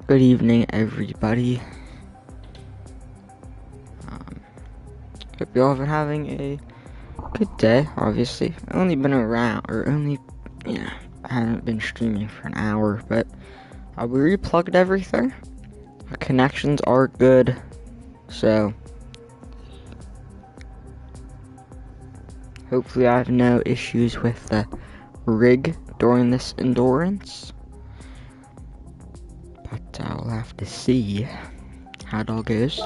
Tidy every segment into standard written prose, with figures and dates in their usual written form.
Good evening, everybody. Hope you all been having a good day. Obviously, I've only been around, I haven't been streaming for an hour, but we replugged everything. The connections are good, so hopefully I have no issues with the rig during this endurance. But I'll have to see how it all goes.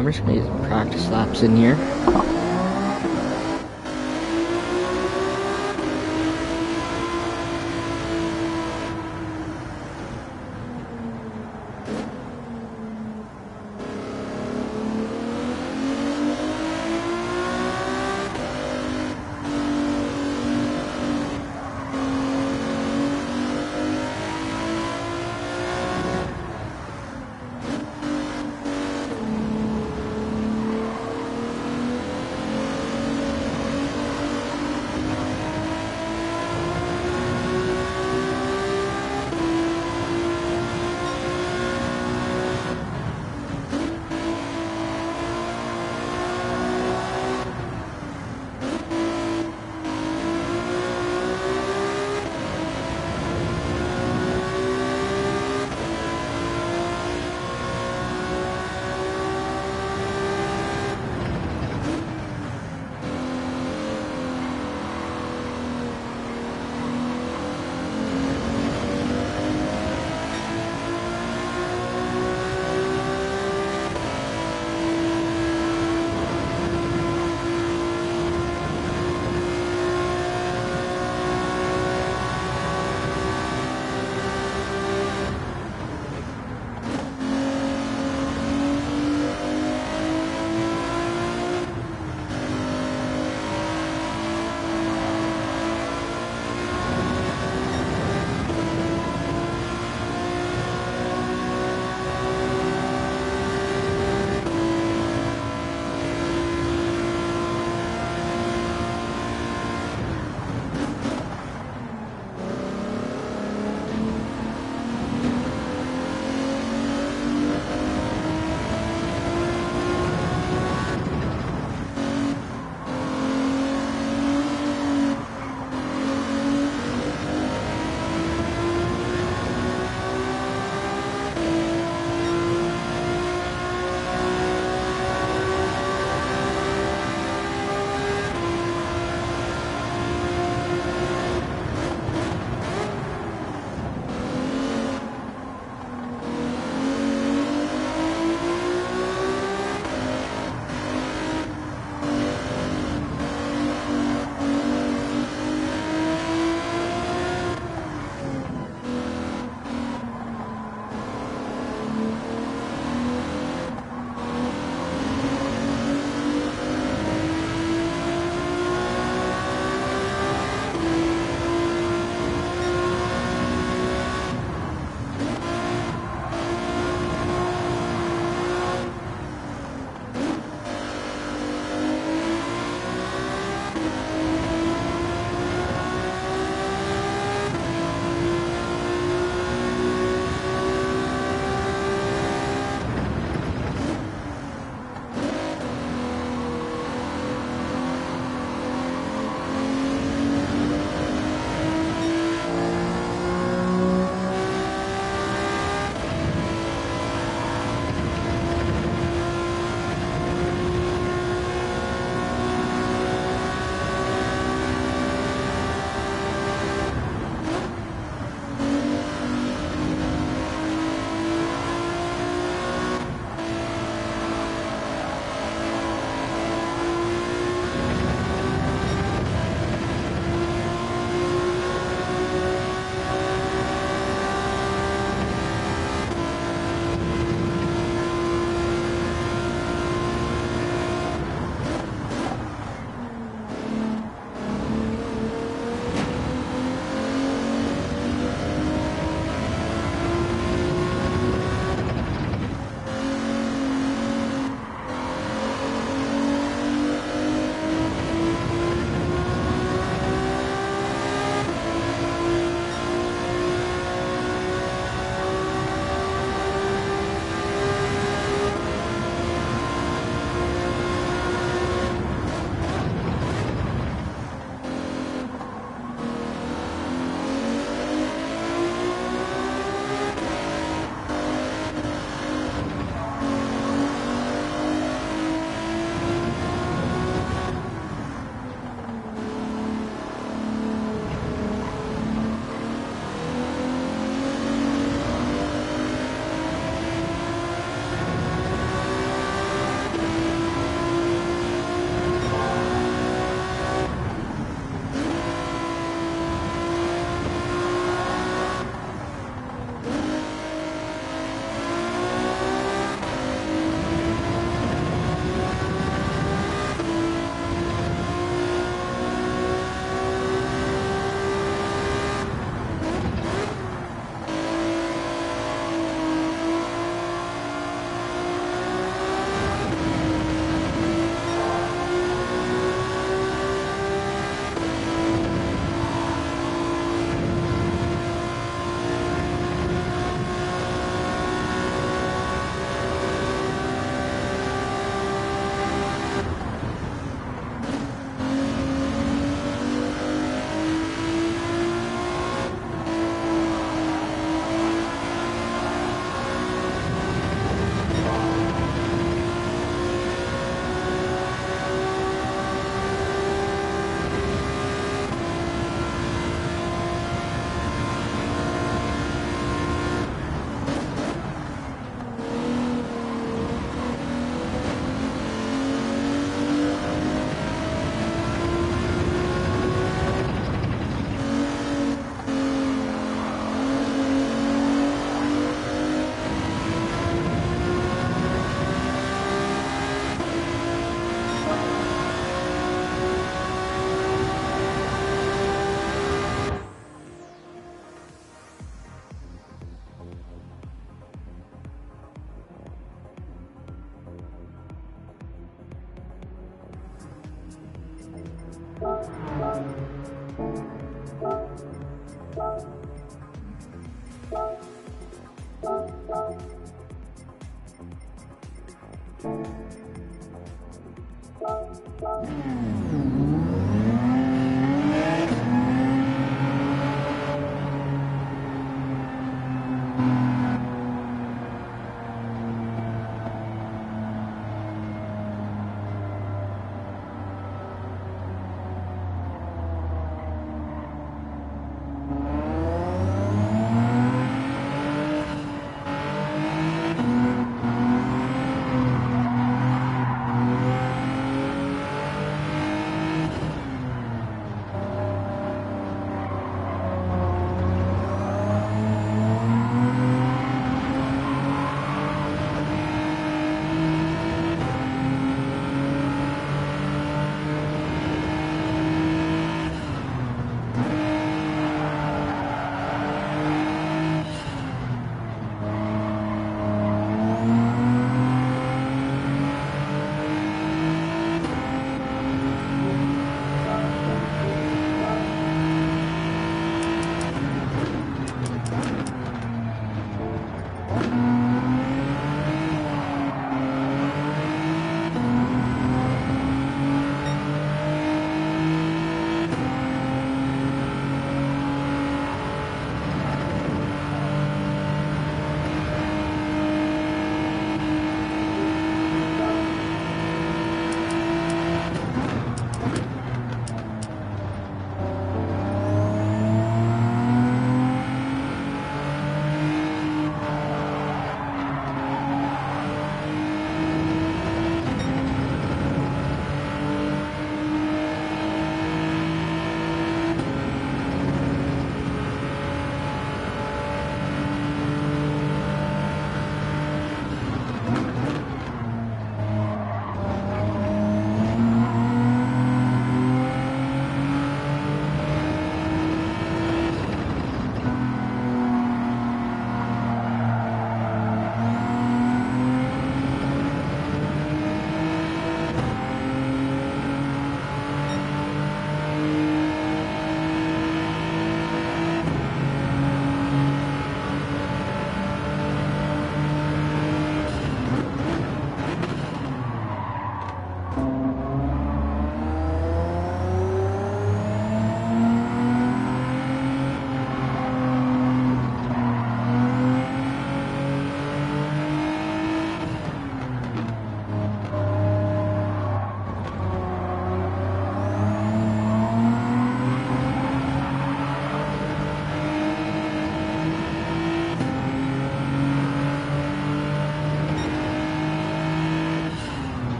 I'm just gonna get some practice laps in here.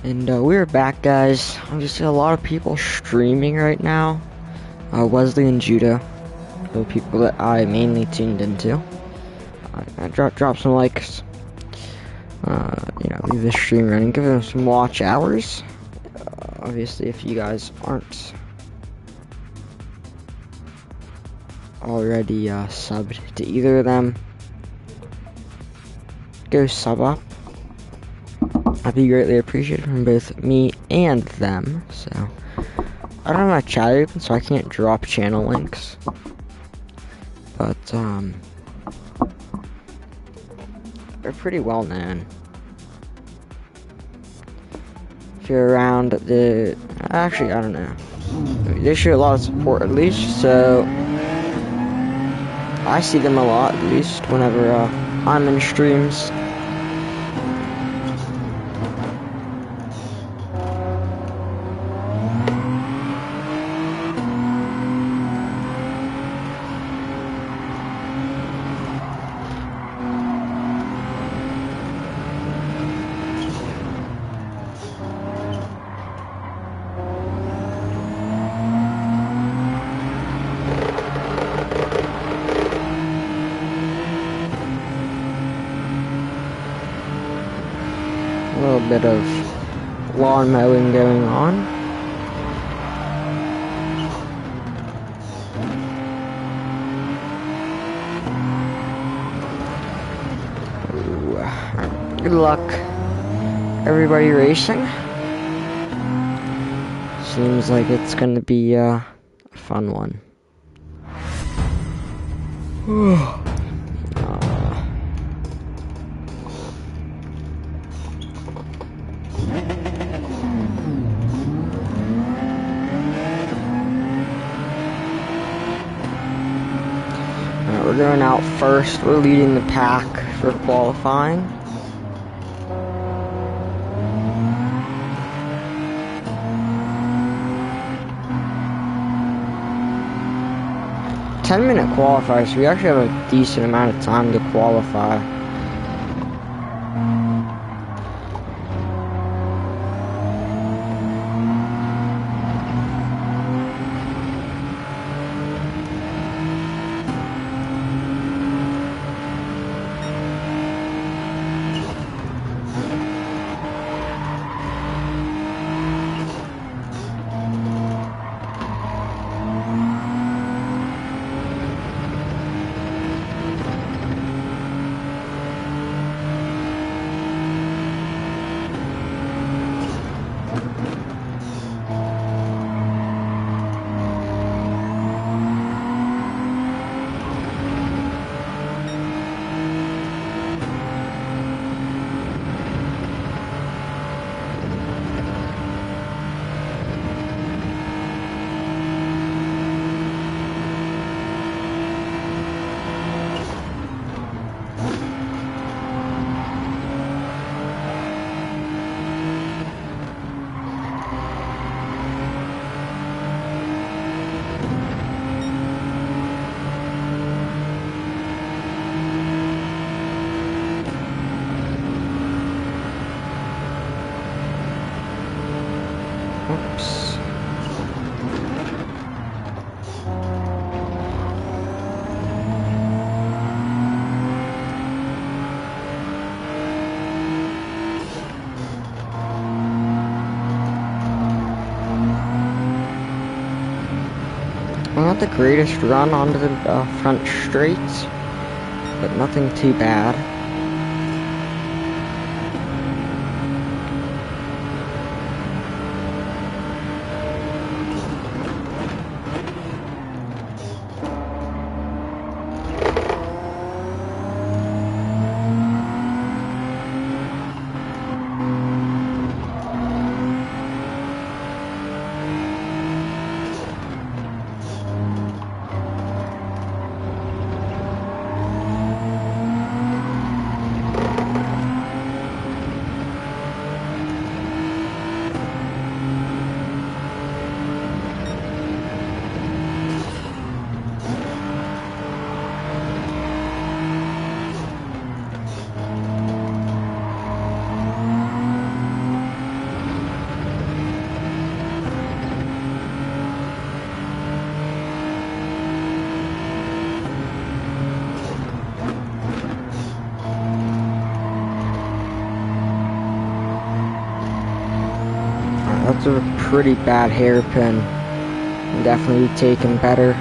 And we're back, guys. Obviously, a lot of people streaming right now. Wesley and Judah, the people that I mainly tuned into. Drop some likes. Leave the stream running. Give them some watch hours. Obviously, if you guys aren't already subbed to either of them, go sub up. I'd be greatly appreciated from both me and them. So I don't have my chat open, so I can't drop channel links. But they're pretty well known. If you're around actually, I don't know. They show a lot of support at least, so I see them a lot at least whenever I'm in streams. A little bit of lawn mowing going on. Ooh. Good luck, everybody racing. Seems like it's gonna be a fun one. We're going out first. We're leading the pack for qualifying. "10-minute qualifier, so we actually have a decent amount of time to qualify. Oops. Well, not the greatest run onto the front straight. but nothing too bad. That's a pretty bad hairpin. Can definitely be taken better.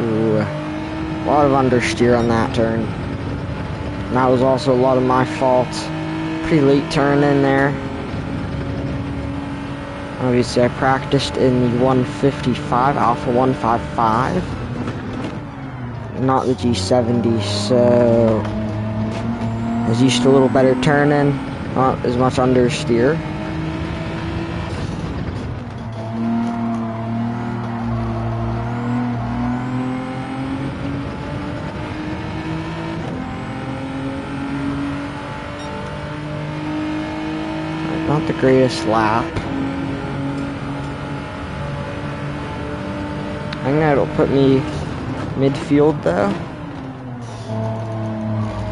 Ooh, a lot of understeer on that turn. And that was also a lot of my fault. Pretty late turn in there. Obviously I practiced in the 155, Alpha 155. Not the G70, so I was used to a little better turning, not as much understeer. Not the greatest lap. I think that'll put me midfield though.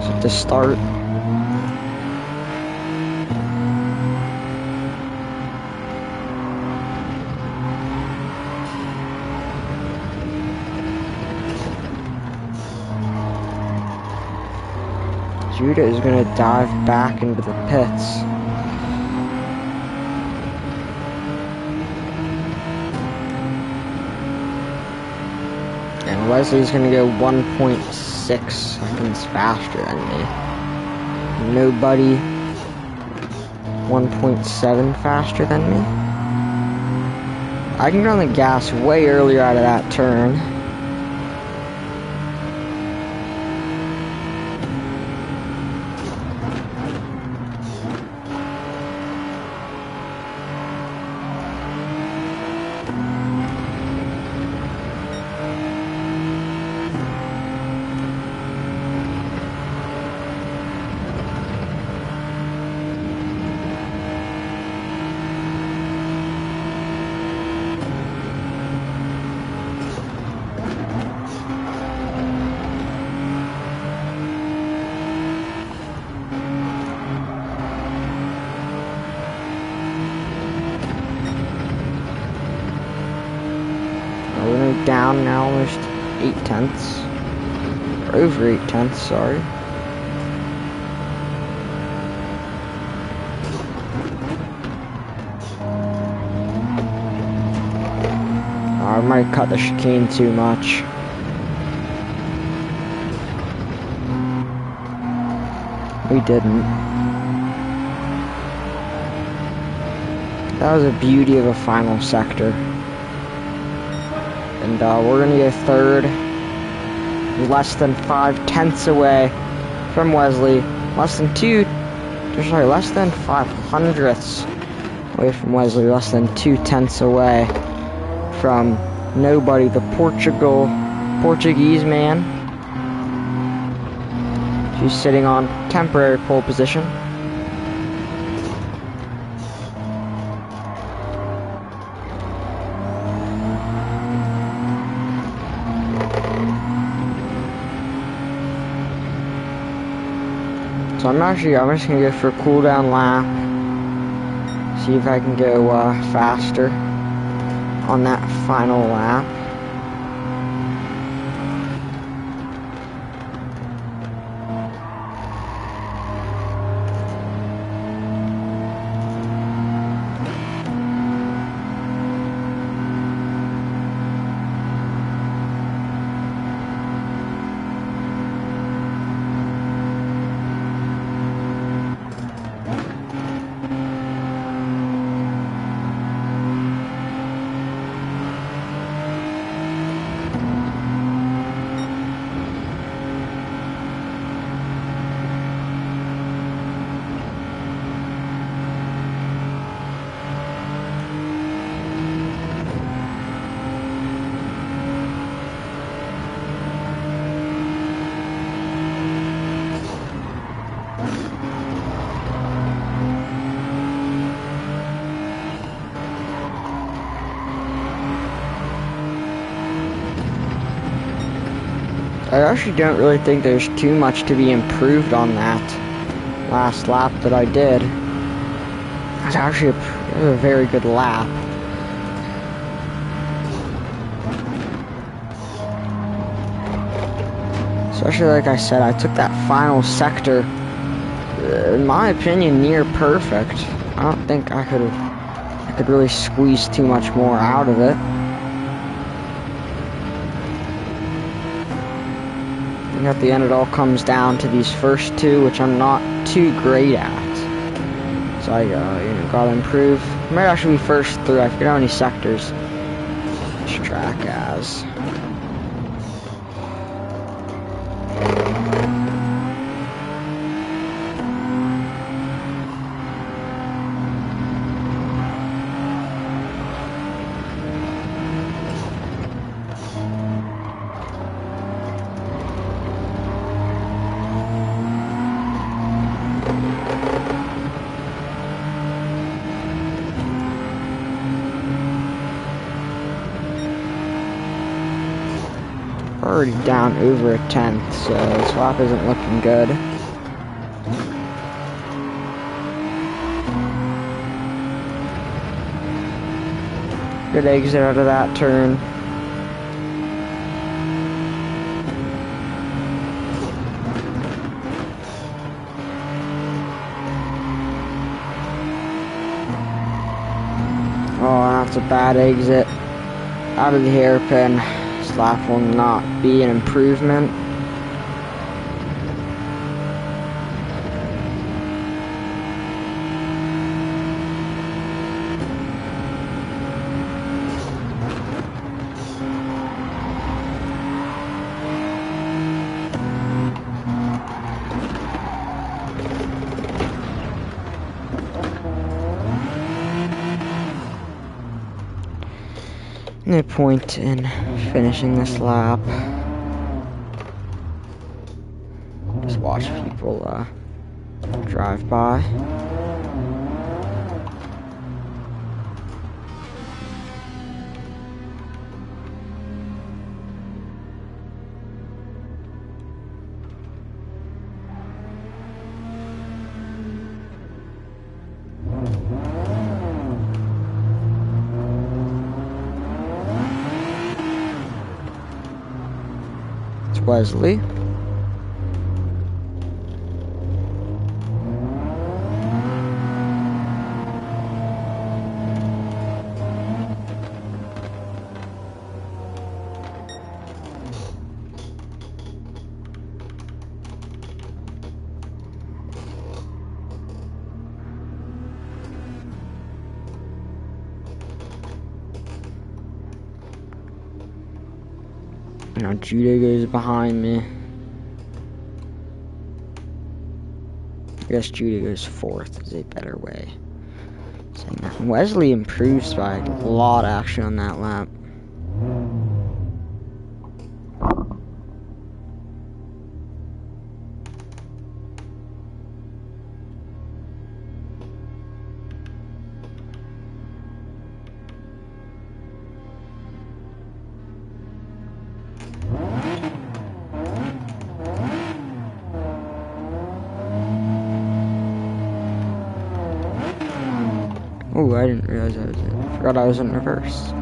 So to start. Judah is gonna dive back into the pits. Wesley's gonna go 1.6 seconds faster than me. Nobody 1.7 faster than me. I can go on the gas way earlier out of that turn. We're down now almost 8 tenths. Or over 8 tenths, sorry. I might cut the chicane too much. We didn't. That was a beauty of a final sector. And we're gonna go third. Less than 5 tenths away from Wesley. Less than 5 hundredths away from Wesley. Less than 2 tenths away from nobody, the Portuguese man. She's sitting on temporary pole position. So I'm just gonna go for a cool down lap. See if I can go faster. on that final lap. I actually don't really think there's too much to be improved on that last lap that I did. It was actually a very good lap. Especially like I said, I took that final sector, in my opinion, near perfect. I don't think I could really squeeze too much more out of it. And at the end, it all comes down to these first two, which I'm not too great at. So I, gotta improve. Might actually be first three. I forget how many sectors this track has. Already down over a tenth, so this lap isn't looking good. Good exit out of that turn. Oh, that's a bad exit. Out of the hairpin. This lap will not be an improvement. No point in finishing this lap. Just watch people drive by. Wesley. Now Judah goes behind me. I guess Judah goes fourth is a better way of saying that. Wesley improves by a lot actually on that lap. Oh, I didn't realize I forgot I was in reverse.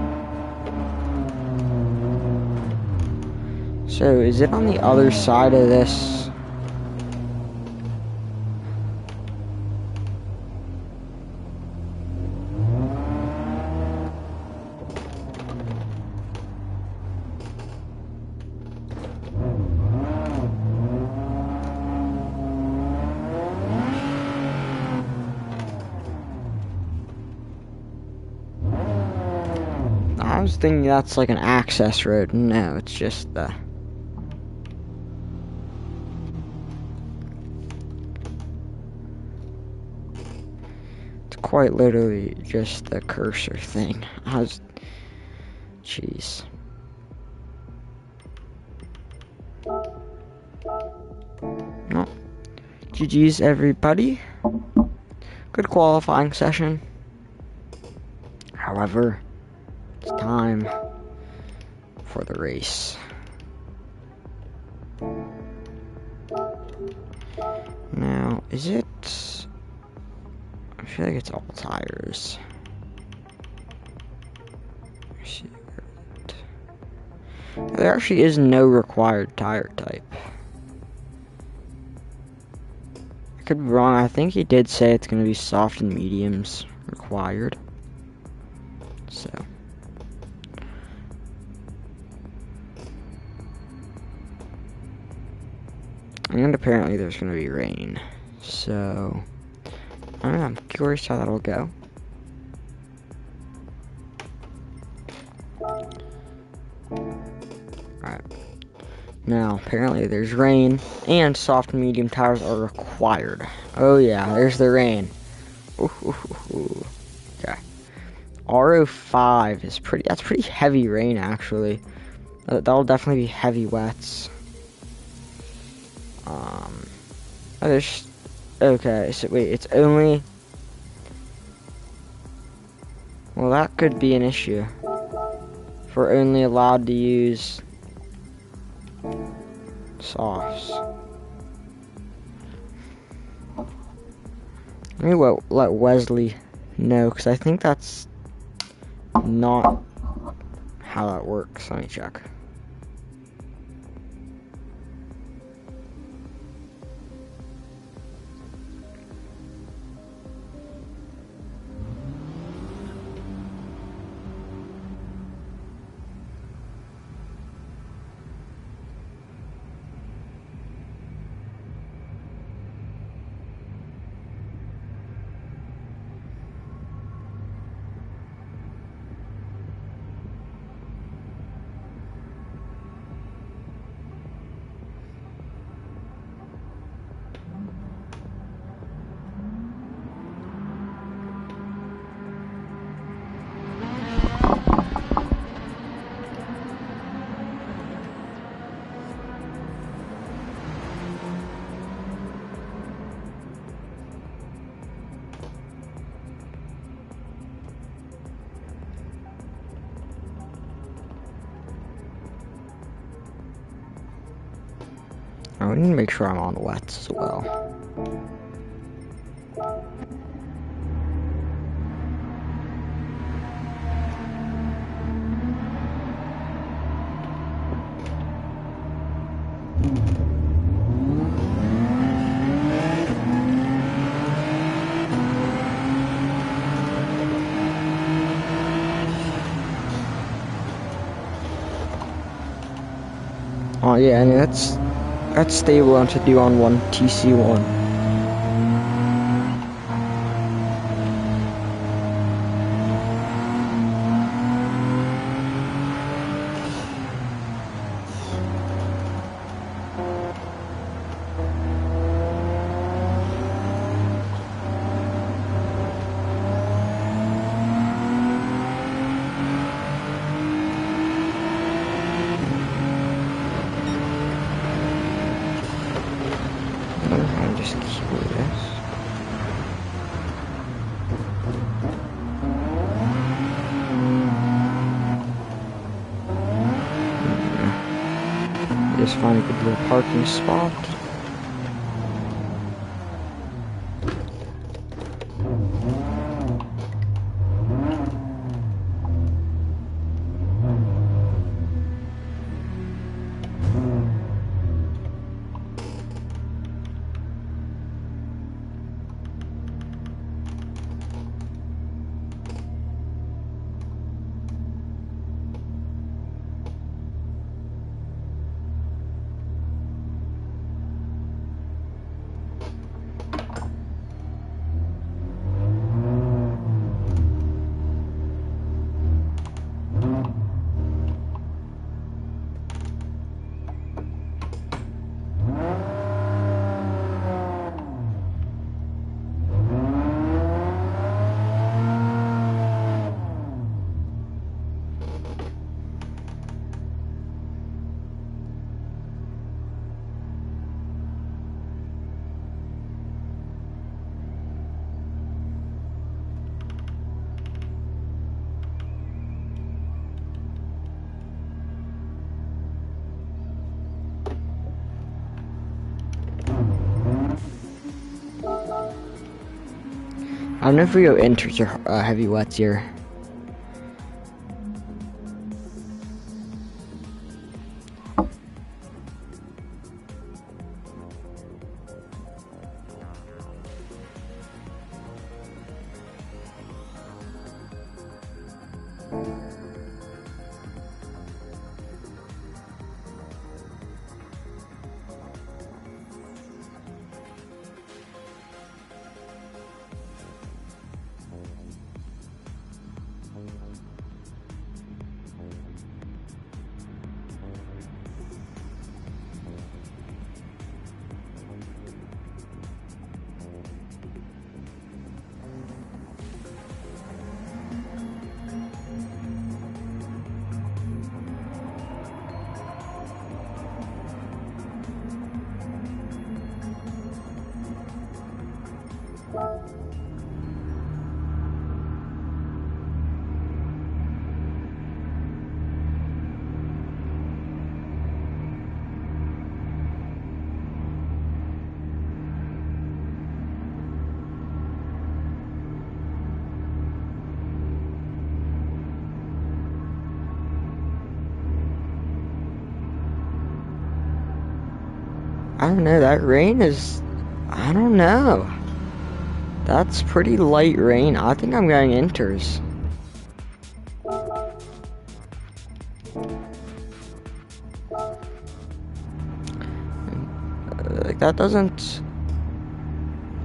So, is it on the other side of this? I was thinking that's like an access road. No, it's just the... It's quite literally just the cursor thing. Jeez. Well, GG's everybody. Good qualifying session. However, it's time for the race. Now, is it... I feel like it's all tires. There actually is no required tire type. I could be wrong. I think he did say it's going to be soft and mediums required. So. And apparently there's going to be rain. So. I don't know, I'm curious how that'll go. Alright. Now, apparently there's rain, and soft and medium tires are required. Oh yeah, there's the rain. Ooh. Okay. RO5 is that's pretty heavy rain, actually. That'll definitely be heavy wets. Okay, so wait, it's only... Well, that could be an issue. If we're only allowed to use softs. Let me let Wesley know, because I think that's not how that works. Let me check. I need to make sure I'm on wets as well. Oh yeah, I mean that's stable to do on one TC1. Just find a good little parking spot. I don't know if we go inters or heavy wets here. I don't know, that rain is, I don't know. That's pretty light rain. I think I'm going inters. Like, that doesn't,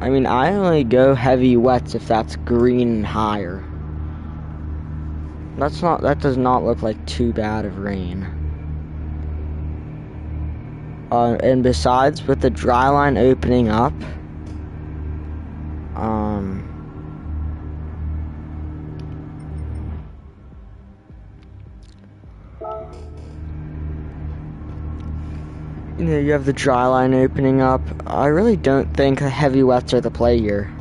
I mean, I only go heavy wets if that's green and higher. That does not look like too bad of rain. And besides, with the dry line opening up, you know, you have the dry line opening up. I really don't think the heavy wets are the play here.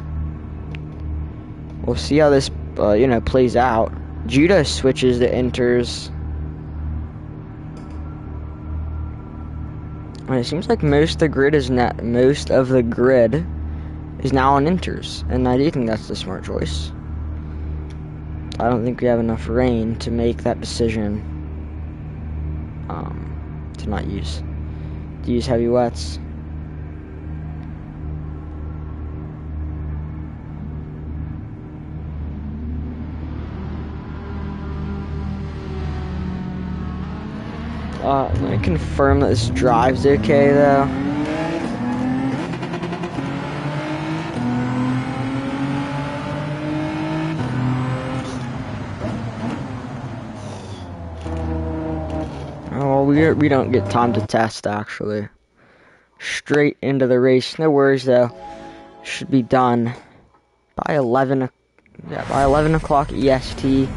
We'll see how this, you know, plays out. Judah switches to inters. And it seems like most of the grid is now on inters, and I do think that's the smart choice. I don't think we have enough rain to make that decision. To use heavy wets. Let me confirm that this drive's okay though. Oh, we don't get time to test actually. Straight into the race. No worries though. Should be done by 11. Yeah, by 11 o'clock EST.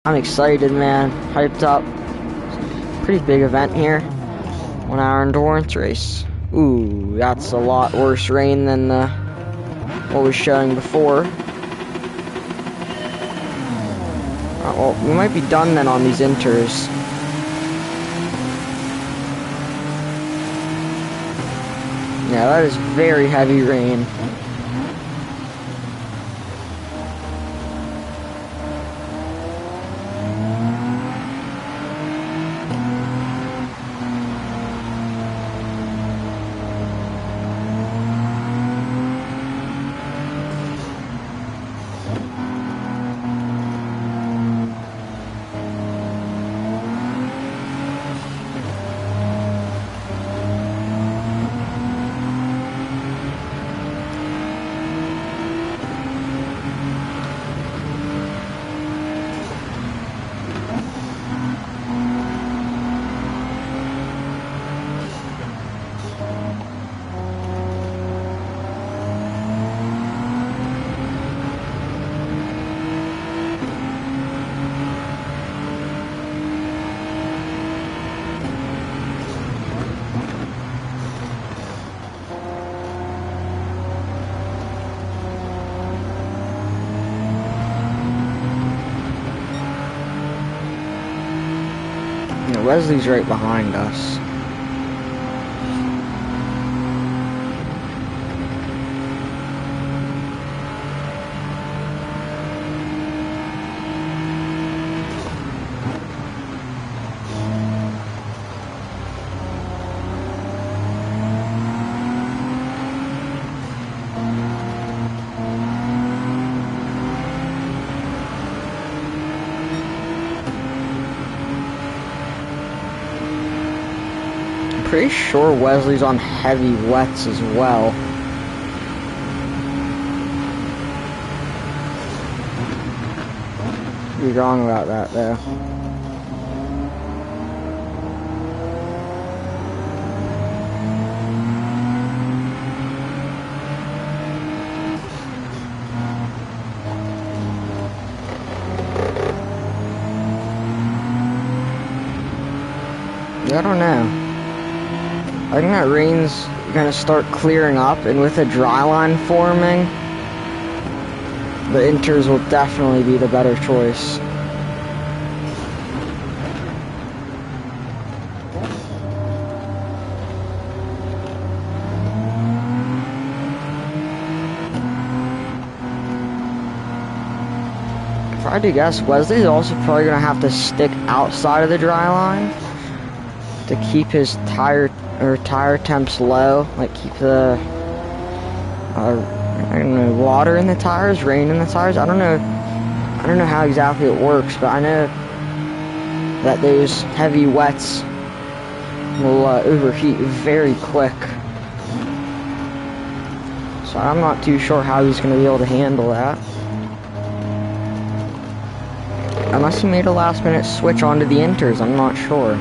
I'm excited, man. Hyped up. Pretty big event here. 1 hour endurance race. Ooh, that's a lot worse rain than what was showing before. Well, we might be done then on these inters. Yeah, that is very heavy rain. Wesley's right behind us. pretty sure Wesley's on heavy wets as well. You're wrong about that though. I don't know. I think that rain's gonna start clearing up, and with a dry line forming, the inters will definitely be the better choice. If I had to guess, Wesley's also probably gonna have to stick outside of the dry line to keep his tire temps low, like keep the I don't know, water in the tires, rain in the tires. I don't know how exactly it works, but I know that those heavy wets will overheat very quick. So I'm not too sure how he's going to be able to handle that. Unless he made a last minute switch onto the inters, I'm not sure.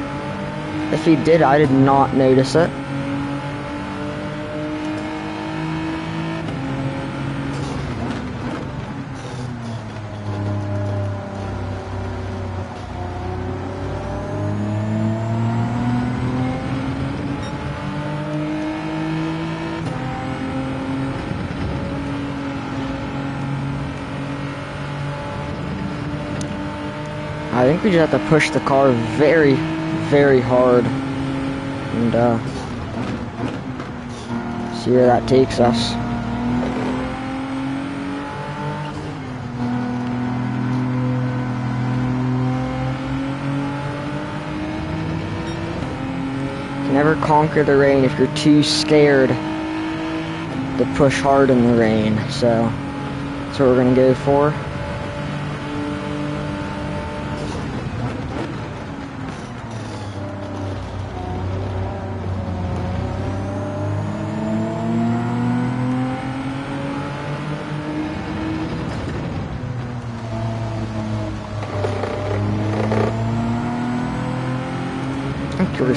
If he did, I did not notice it. I think we just have to push the car very, very hard and see where that takes us. You can never conquer the rain if you're too scared to push hard in the rain, so that's what we're gonna go for.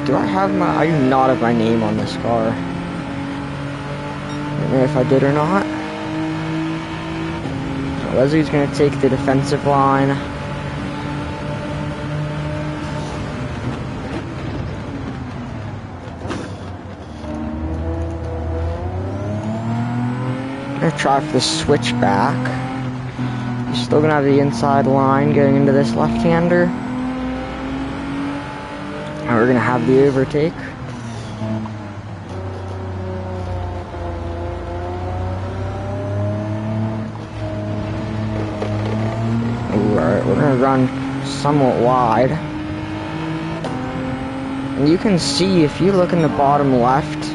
Do I have my... I do not have my name on this car. I don't know if I did or not. Wesley's going to take the defensive line. I'm going to try for the switchback. He's still going to have the inside line going into this left-hander. And we're going to have the overtake. Alright, we're going to run somewhat wide. And you can see, if you look in the bottom left,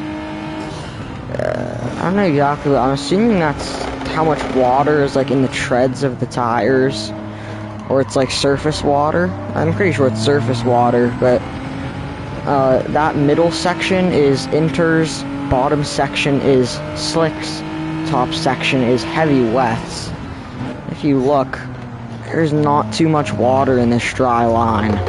I don't know exactly, but I'm assuming that's how much water is like in the treads of the tires. Or it's like surface water. I'm pretty sure it's surface water, but that middle section is inters, bottom section is slicks, top section is heavy wets. If you look, there's not too much water in this dry line.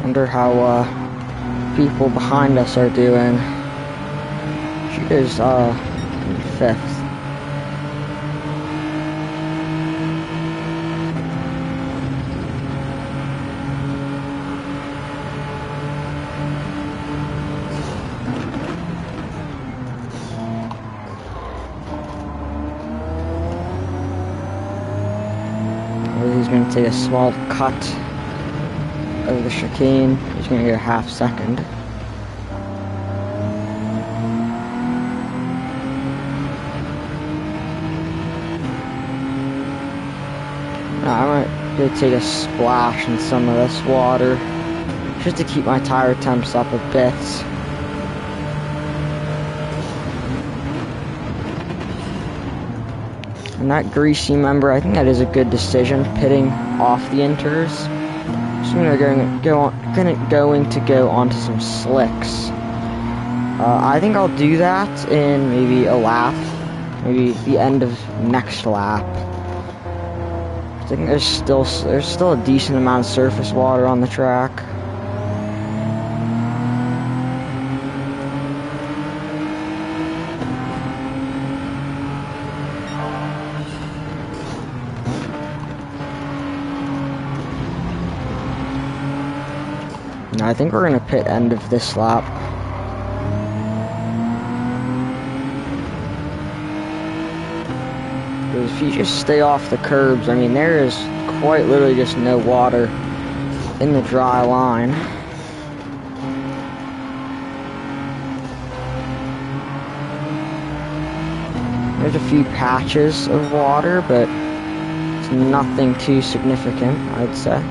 Wonder how people behind us are doing. She is in fifth. He's going to take a small cut of the chicane. He's going to get a half second. I might go take a splash in some of this water, just to keep my tire temps up a bit. And that greasy member, I think that is a good decision, pitting off the inters. So I'm going to go onto some slicks. I think I'll do that in maybe a lap, maybe the end of next lap. I think there's still a decent amount of surface water on the track. I think we're gonna pit end of this lap. Because if you just stay off the curbs, I mean, there is quite literally just no water in the dry line. There's a few patches of water, but it's nothing too significant, I'd say.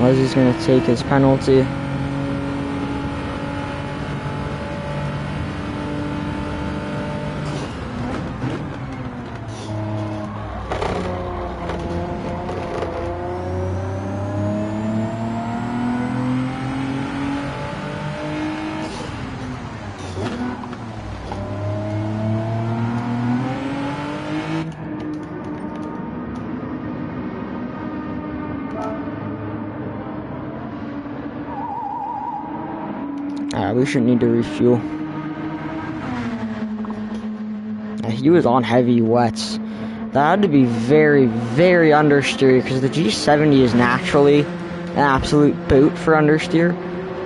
Wesley's going to take his penalty. We shouldn't need to refuel. He was on heavy wets. That had to be very, very understeer, because the G70 is naturally an absolute boot for understeer.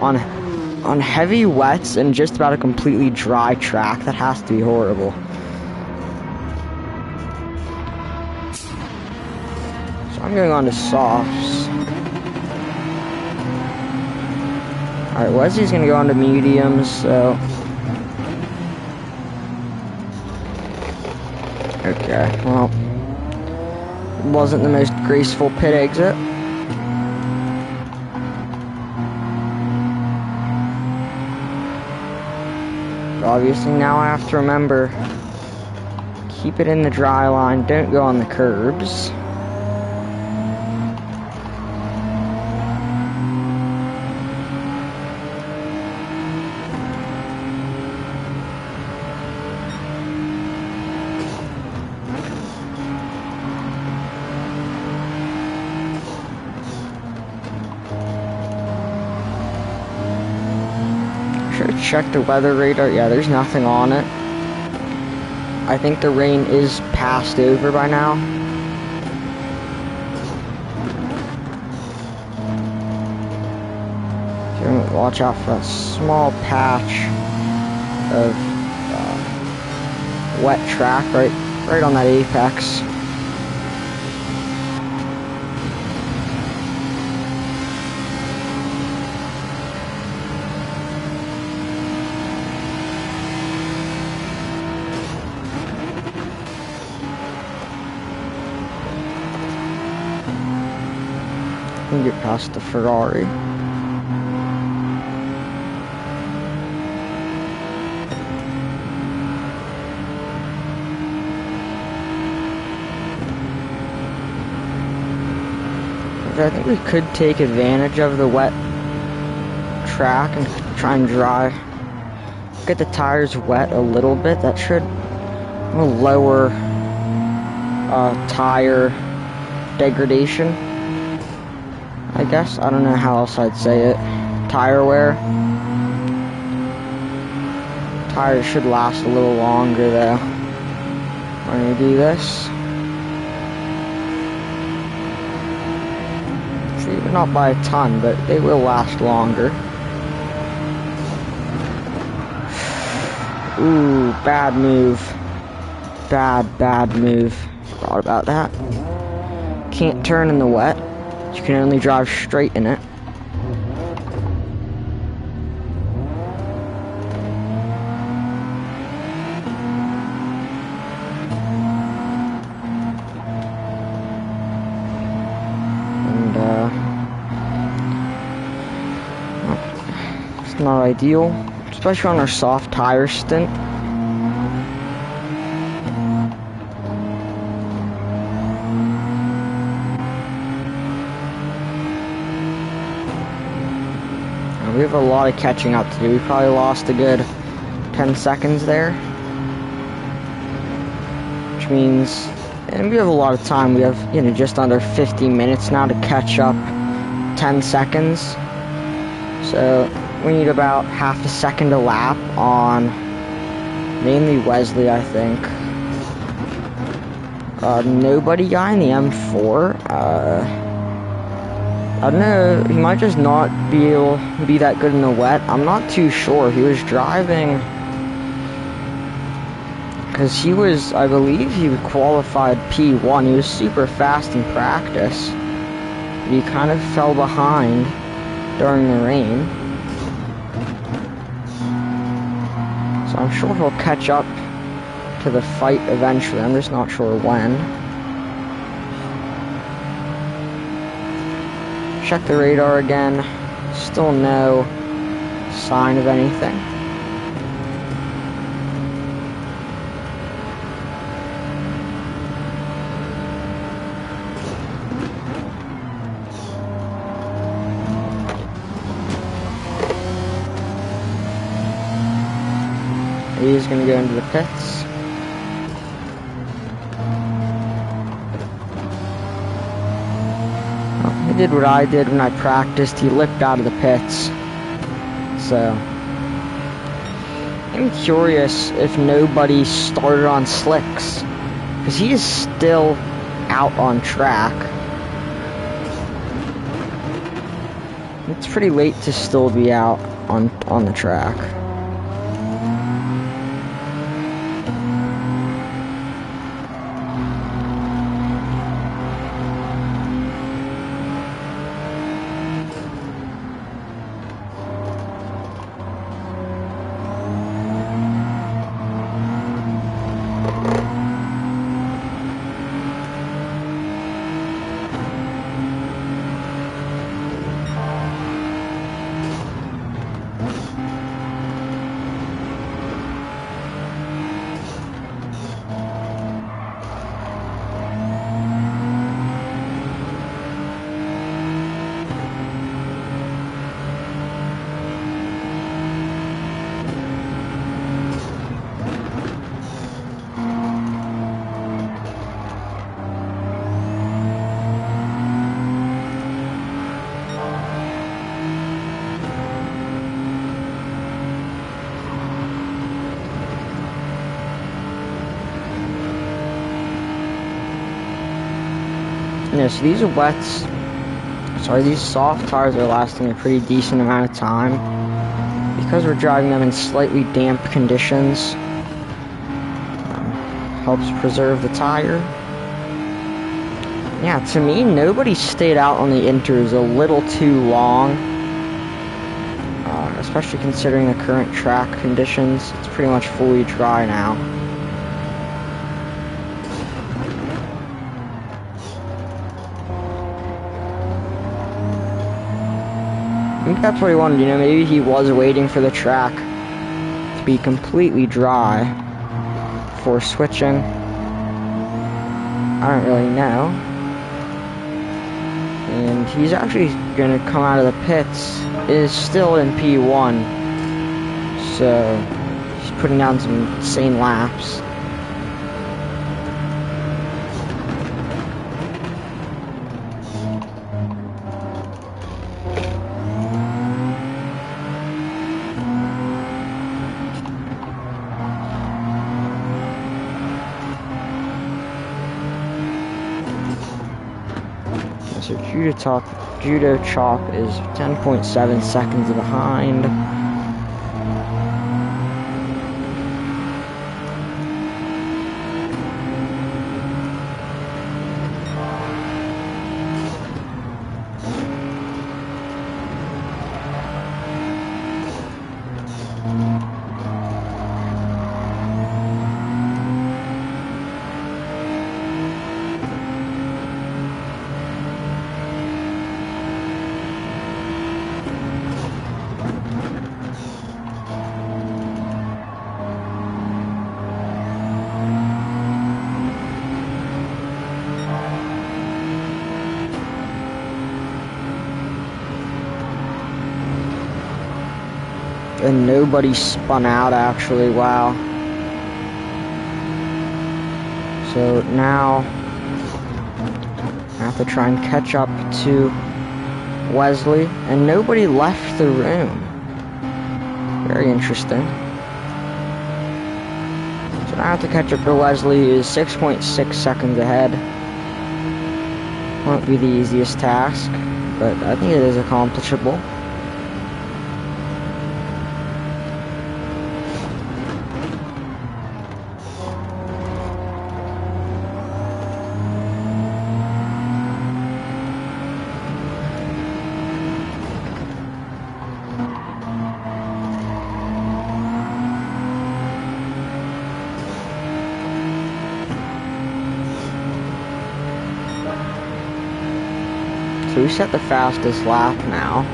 On heavy wets and just about a completely dry track, that has to be horrible. So I'm going on to softs. Alright, Wesley's gonna go on to mediums, so... Okay, well... It wasn't the most graceful pit exit. But obviously now I have to remember... Keep it in the dry line, don't go on the curbs. Check the weather radar. Yeah, there's nothing on it. I think the rain is passed over by now. So watch out for that small patch of wet track right on that apex. Get past the Ferrari. I think we could take advantage of the wet track and try and get the tires wet a little bit. That should lower tire degradation, I guess. I don't know how else I'd say it. Tire wear. Tires should last a little longer though when we do this. actually, but not by a ton, but they will last longer. Ooh, bad move. Bad move. Forgot about that. Can't turn in the wet. You can only drive straight in it. It's not ideal, especially on our soft tire stint. We have a lot of catching up to do. We probably lost a good 10 seconds there. Which means, and we have a lot of time. We have, just under 50 minutes now to catch up 10 seconds. So we need about half a second a lap on mainly Wesley, I think. Nobody guy in the M4. I don't know, he might just not be able to be that good in the wet. I'm not too sure. He was driving, because he was, I believe he qualified P1. He was super fast in practice. But he kind of fell behind during the rain. So I'm sure he'll catch up to the fight eventually. I'm just not sure when. Check the radar again. Still no sign of anything. He's gonna go into the pits. He did what I did when I practiced. He lipped out of the pits. So I'm curious if nobody started on slicks, because he is still out on track. It's pretty late to still be out on the track. So these these soft tires are lasting a pretty decent amount of time. Because we're driving them in slightly damp conditions, helps preserve the tire. Yeah, to me, nobody stayed out on the inters a little too long. Especially considering the current track conditions. It's pretty much fully dry now. I think that's what he wanted, maybe he was waiting for the track to be completely dry before switching. I don't really know. And he's actually going to come out of the pits, is still in P1, so he's putting down some insane laps. So Judo Chop is 10.7 seconds behind. And nobody spun out, actually. Wow. So now I have to try and catch up to Wesley, and nobody left the room. Very interesting. So now I have to catch up to Wesley, who is 6.6 seconds ahead. Won't be the easiest task, but I think it is accomplishable. So we set the fastest lap now.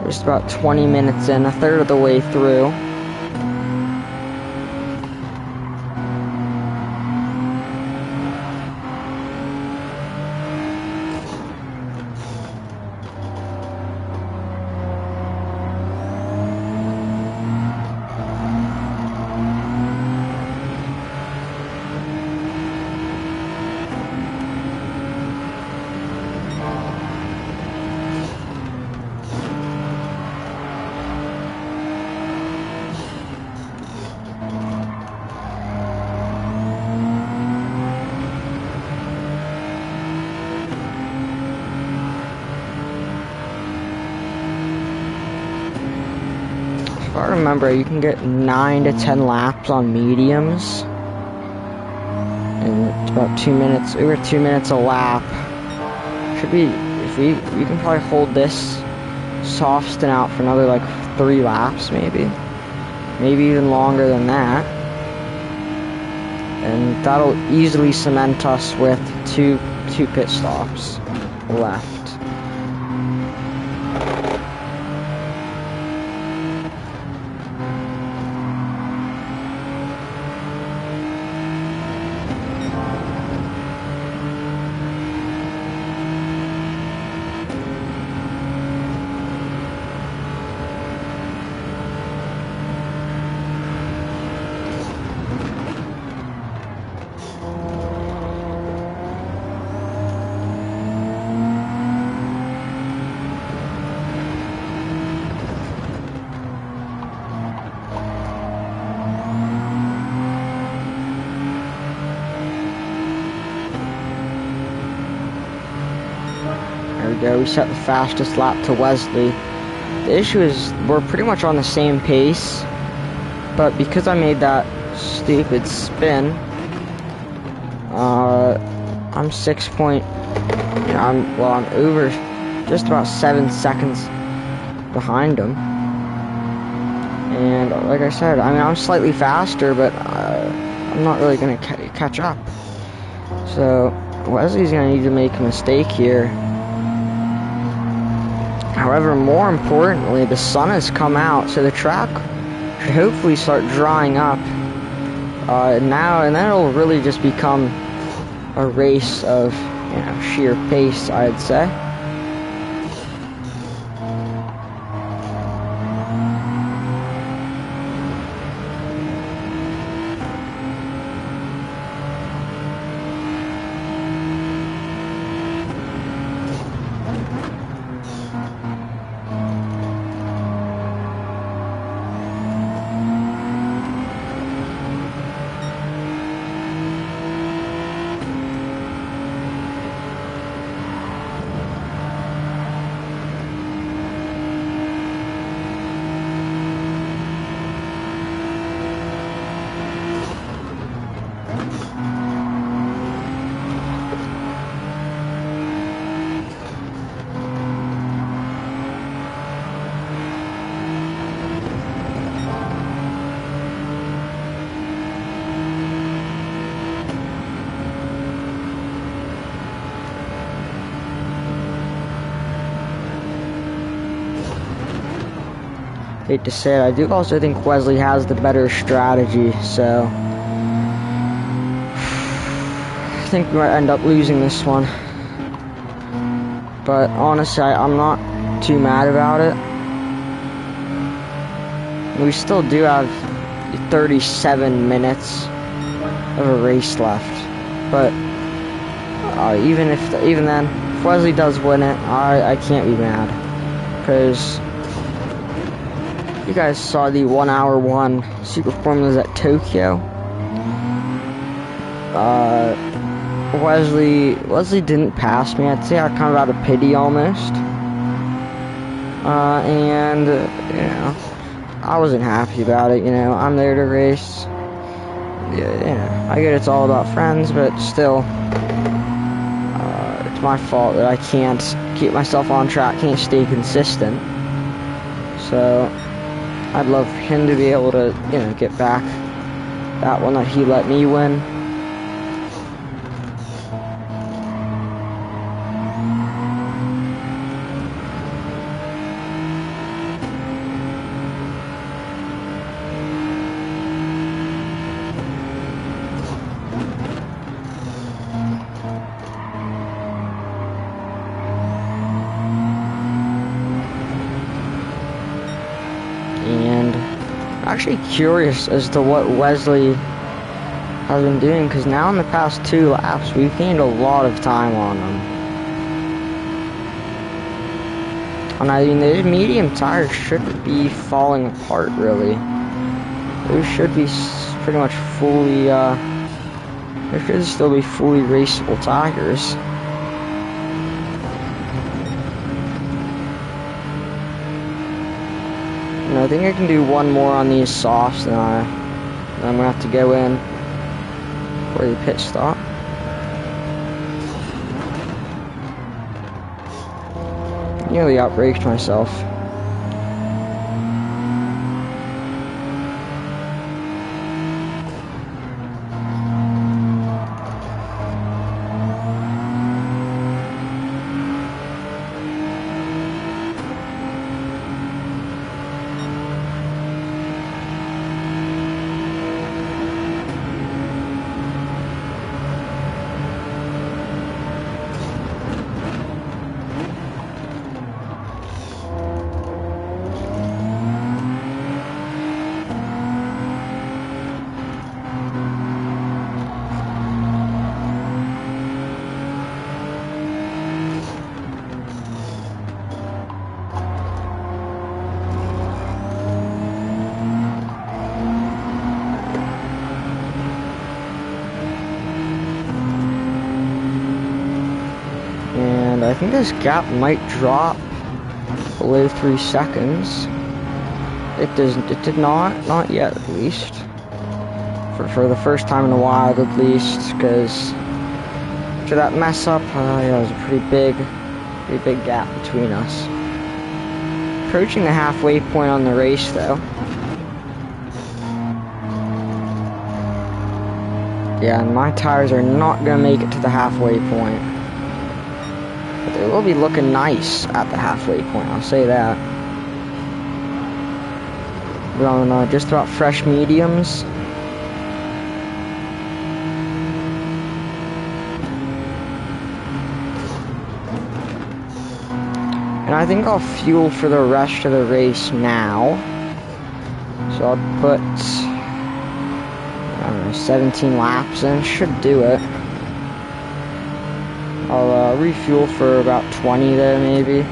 Just about 20 minutes in, a third of the way through. If I remember, you can get 9 to 10 laps on mediums. And it's about 2 minutes, over 2 minutes a lap. Should be, if we can probably hold this Soften out for another like 3 laps maybe. Maybe even longer than that. And that'll easily cement us with two pit stops left. We set the fastest lap to Wesley. The issue is we're pretty much on the same pace, but because I made that stupid spin, I'm 6 point. I'm over just about 7 seconds behind him. And like I said, I mean I'm slightly faster, but I'm not really gonna catch up. So Wesley's gonna need to make a mistake here. However, more importantly, the sun has come out, so the track should hopefully start drying up now, and then it'll really just become a race of, sheer pace, I'd say. hate to say it. I do also think Wesley has the better strategy, so I think we might end up losing this one. But honestly, I'm not too mad about it. We still do have 37 minutes of a race left, but even then, if Wesley does win it, I can't be mad, because you guys saw the 1 hour 1 Super Formulas at Tokyo. Wesley didn't pass me. I'd say I kind of out of pity almost, and you know, I wasn't happy about it. You know, I'm there to race. Yeah, I get it's all about friends, but still, it's my fault that I can't keep myself on track, can't stay consistent. So I'd love for him to be able to, you know, get back that one that he let me win. And I'm actually curious as to what Wesley has been doing, because now in the past 2 laps we've gained a lot of time on him. And I mean, the medium tires shouldn't be falling apart really. Those should be pretty much fully, there should still be fully raceable tires. And I think I can do one more on these softs, and I'm gonna have to go in for the pit stop. Nearly outbraked myself. I think this gap might drop below 3 seconds. It did not yet, at least. For the first time in a while, at least, because after that mess up, yeah, there was a pretty big gap between us. Approaching the halfway point on the race, though. Yeah, and my tires are not gonna make it to the halfway point. But they will be looking nice at the halfway point, I'll say that. We're on just about fresh mediums. And I think I'll fuel for the rest of the race now. So I'll put, I don't know, 17 laps in, should do it. I'll refuel for about 20 there, maybe.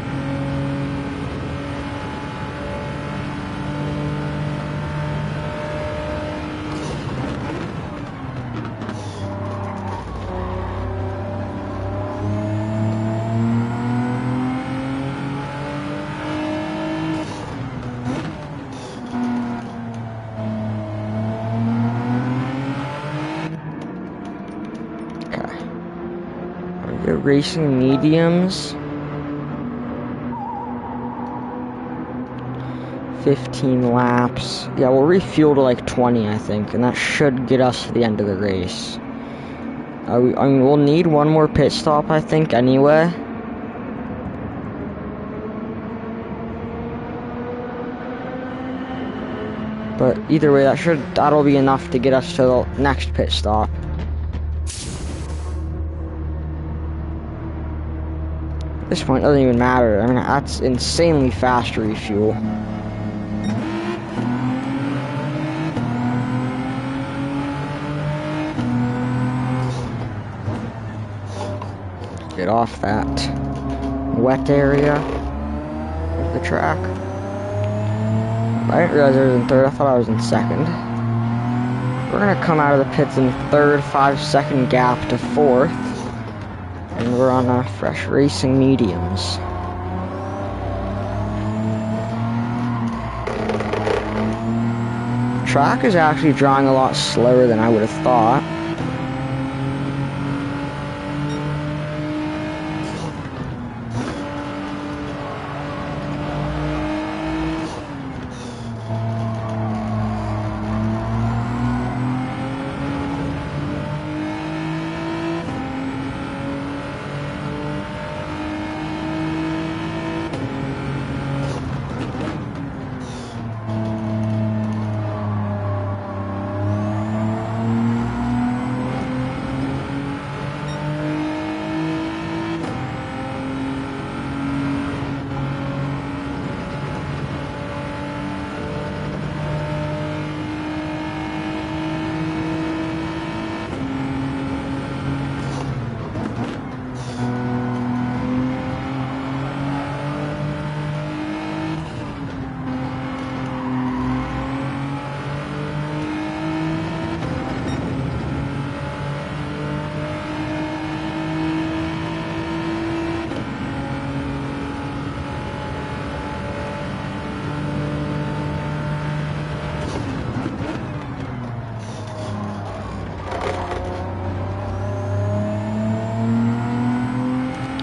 Racing mediums. 15 laps. Yeah, we'll refuel to like 20, I think, and that should get us to the end of the race. I mean, we'll need one more pit stop, I think, anyway. But either way, that'll be enough to get us to the next pit stop. At this point, it doesn't even matter. I mean, that's insanely fast to refuel. Get off that wet area of the track. I didn't realize I was in third. I thought I was in second. We're gonna come out of the pits in third, 5-second gap to fourth, and we're on fresh racing mediums. The track is actually drawing a lot slower than I would have thought.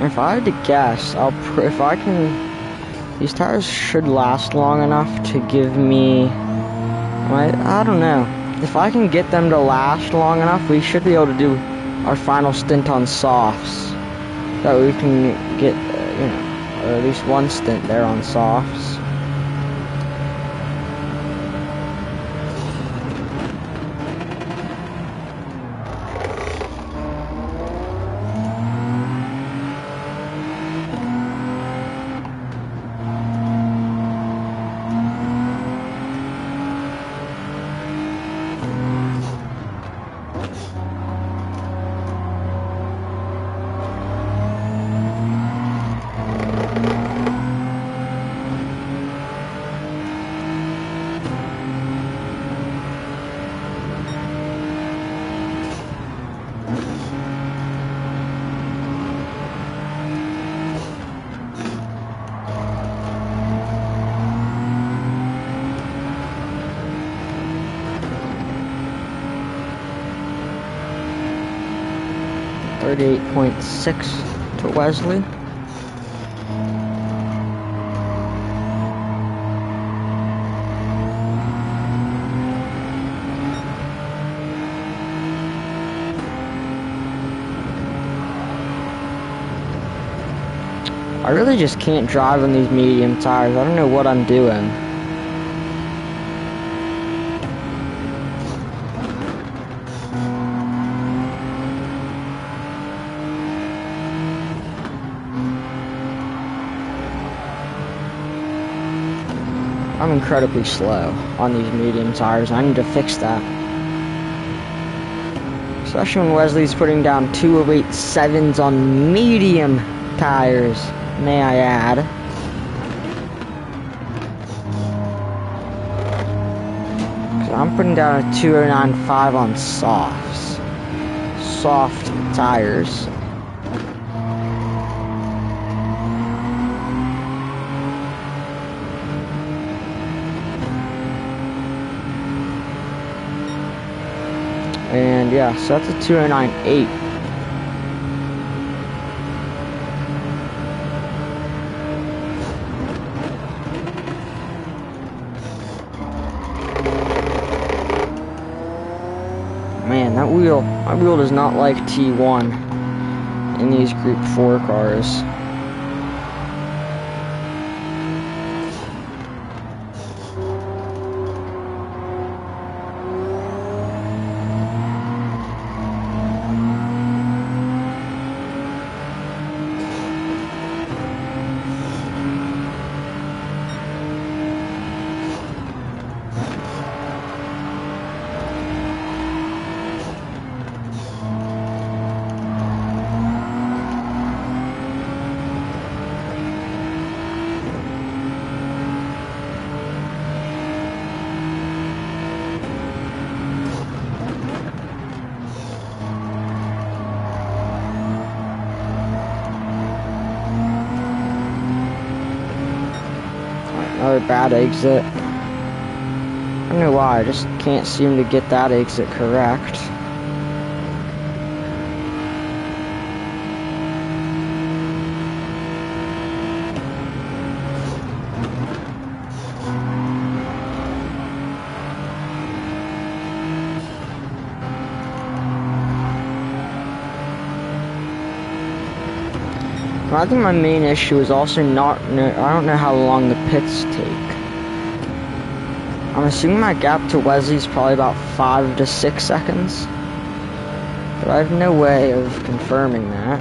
If I had to guess, if I can, these tires should last long enough to give me, I don't know. If I can get them to last long enough, we should be able to do our final stint on softs. That we can get, or at least one stint there on softs. .6 to Wesley. I really just can't drive on these medium tires. I don't know what I'm doing. I'm incredibly slow on these medium tires. I need to fix that. Especially when Wesley's putting down 208.7s on medium tires, may I add. So I'm putting down a 209.5 on softs. Soft tires. And yeah, so that's a 209.8. Man, my wheel does not like T1 in these Group 4 cars. another bad exit. I don't know why, I just can't seem to get that exit correct. I think my main issue is also I don't know how long the pits take. I'm assuming my gap to Wesley is probably about 5 to 6 seconds. But I have no way of confirming that.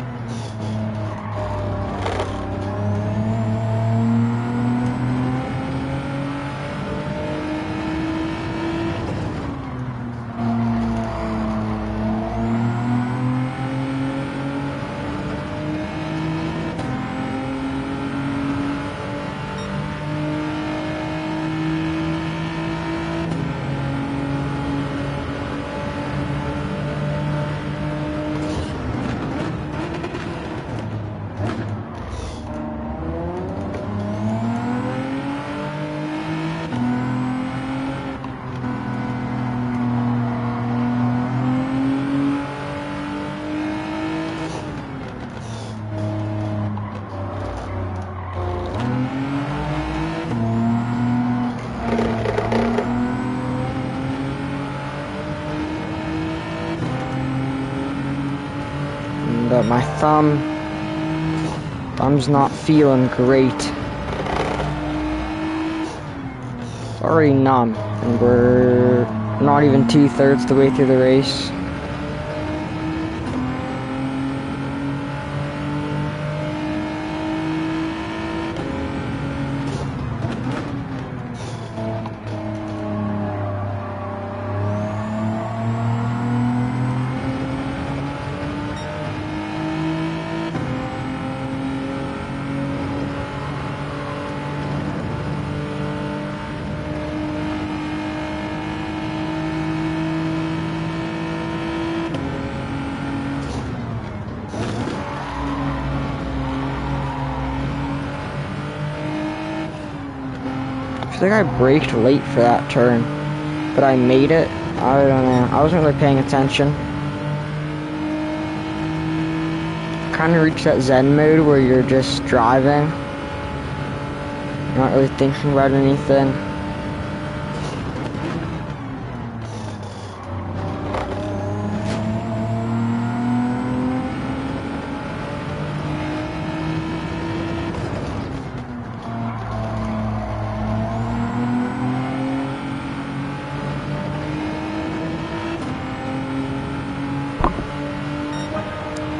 But my thumb's not feeling great. It's already numb, and we're not even 2/3 the way through the race. I think I braked late for that turn, but I made it. I don't know. I wasn't really paying attention. Kind of reached that Zen mode where you're just driving. You're not really thinking about anything.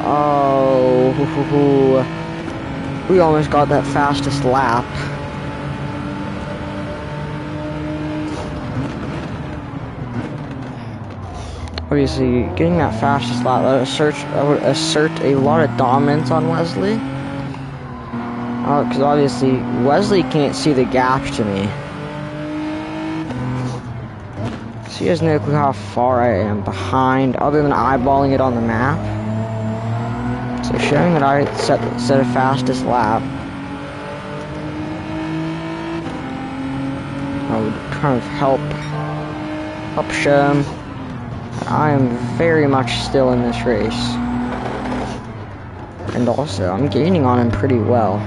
Oh, we almost got that fastest lap. Obviously, getting that fastest lap would assert a lot of dominance on Wesley. Because obviously, Wesley can't see the gap to me. So he has no clue how far I am behind, other than eyeballing it on the map. So showing that I set a fastest lap, I would kind of help show him that I am very much still in this race. And also, I'm gaining on him pretty well.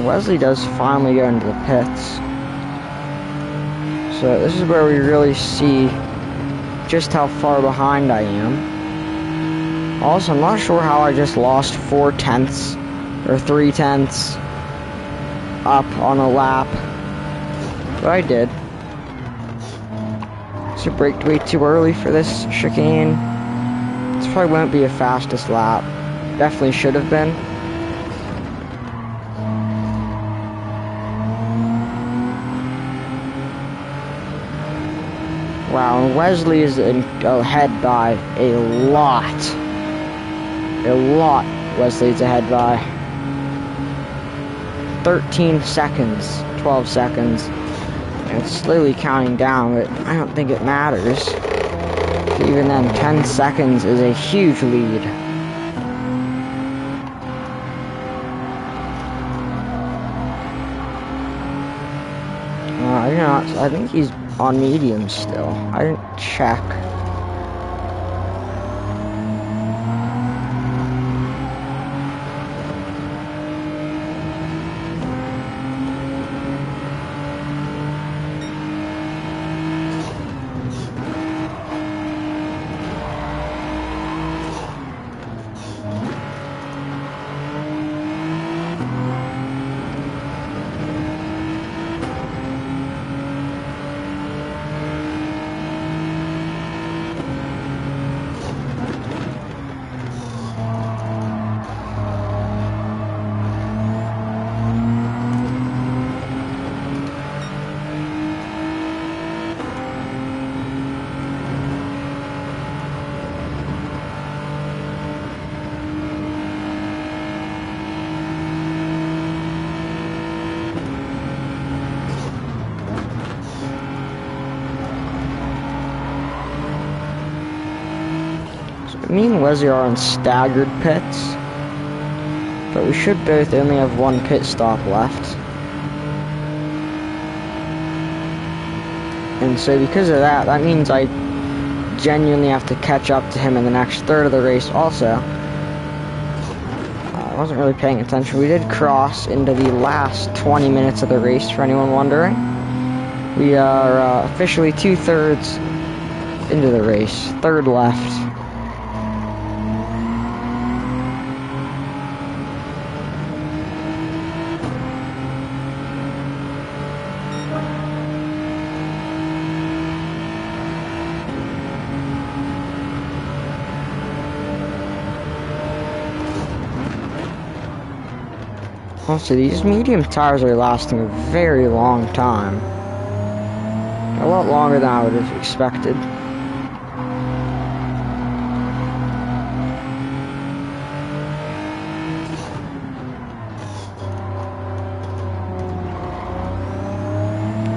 Wesley does finally go into the pits. So this is where we really see just how far behind I am. Also, I'm not sure how I just lost 4/10 or 3/10 up on a lap, but I did. So braked way too early for this chicane. This probably won't be a fastest lap. Definitely should have been. Wow, and Wesley is ahead by a lot. A lot Wesley's ahead by. 13 seconds, 12 seconds. And it's slowly counting down, but I don't think it matters. Even then, 10 seconds is a huge lead. I think he's on medium still. I didn't check. Me and Wesley are on staggered pits, but we should both only have one pit stop left. And so because of that, that means I genuinely have to catch up to him in the next third of the race also. I wasn't really paying attention. We did cross into the last 20 minutes of the race, for anyone wondering. We are officially 2/3 into the race, third left. Also, these medium tires are lasting a very long time. A lot longer than I would have expected.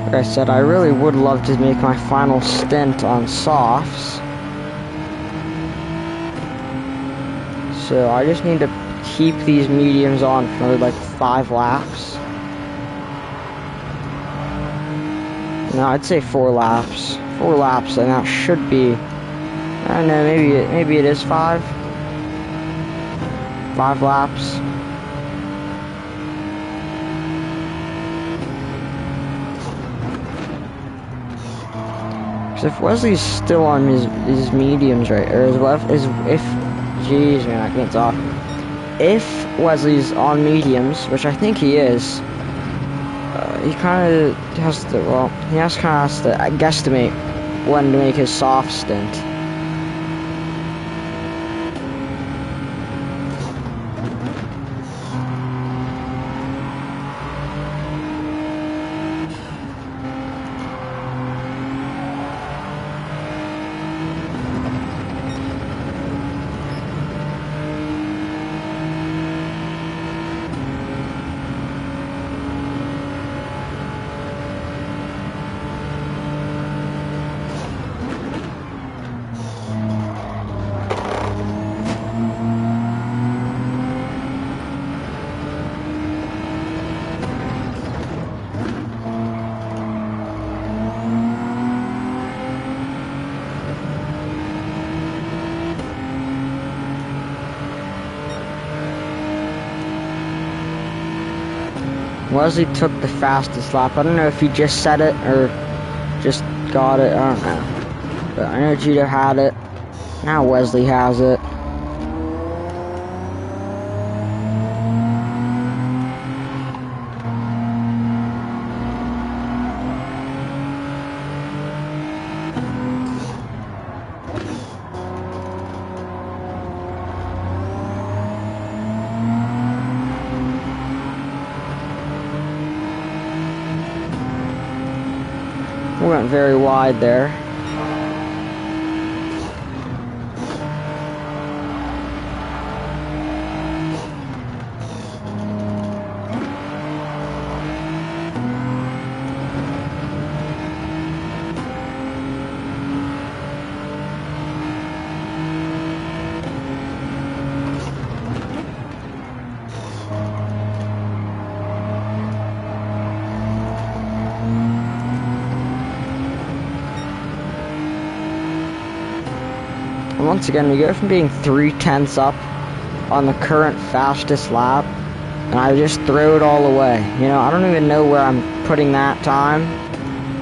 Like I said, I really would love to make my final stint on softs. So I just need to keep these mediums on for another like 5 laps. No, I'd say 4 laps. 4 laps, and that should be, I don't know, maybe it is 5. 5 laps. Because if Wesley's still on his mediums, right, or jeez man, I can't talk. If Wesley's on mediums, which I think he is, he kind of has to, well, he kind of has to guesstimate when to make his soft stint. Wesley took the fastest lap. I don't know if he just said it or just got it. I don't know. But I know Gito had it. Now Wesley has it. We went very wide there. Once again, we go from being 3/10 up on the current fastest lap, and I just throw it all away. You know, I don't even know where I'm putting that time,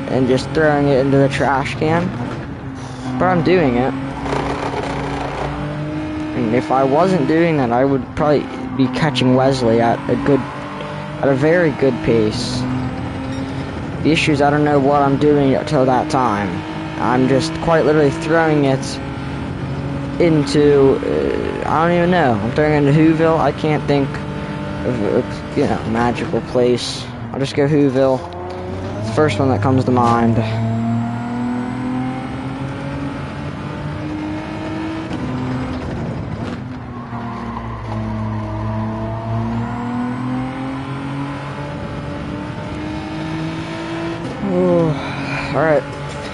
and just throwing it into the trash can, but I'm doing it. And if I wasn't doing that, I would probably be catching Wesley at a very good pace. The issue is I don't know what I'm doing until that time. I'm just quite literally throwing it into, I don't even know. I'm throwing it into Whoville. I can't think of a, you know, magical place. I'll just go Whoville. It's the first one that comes to mind. Alright,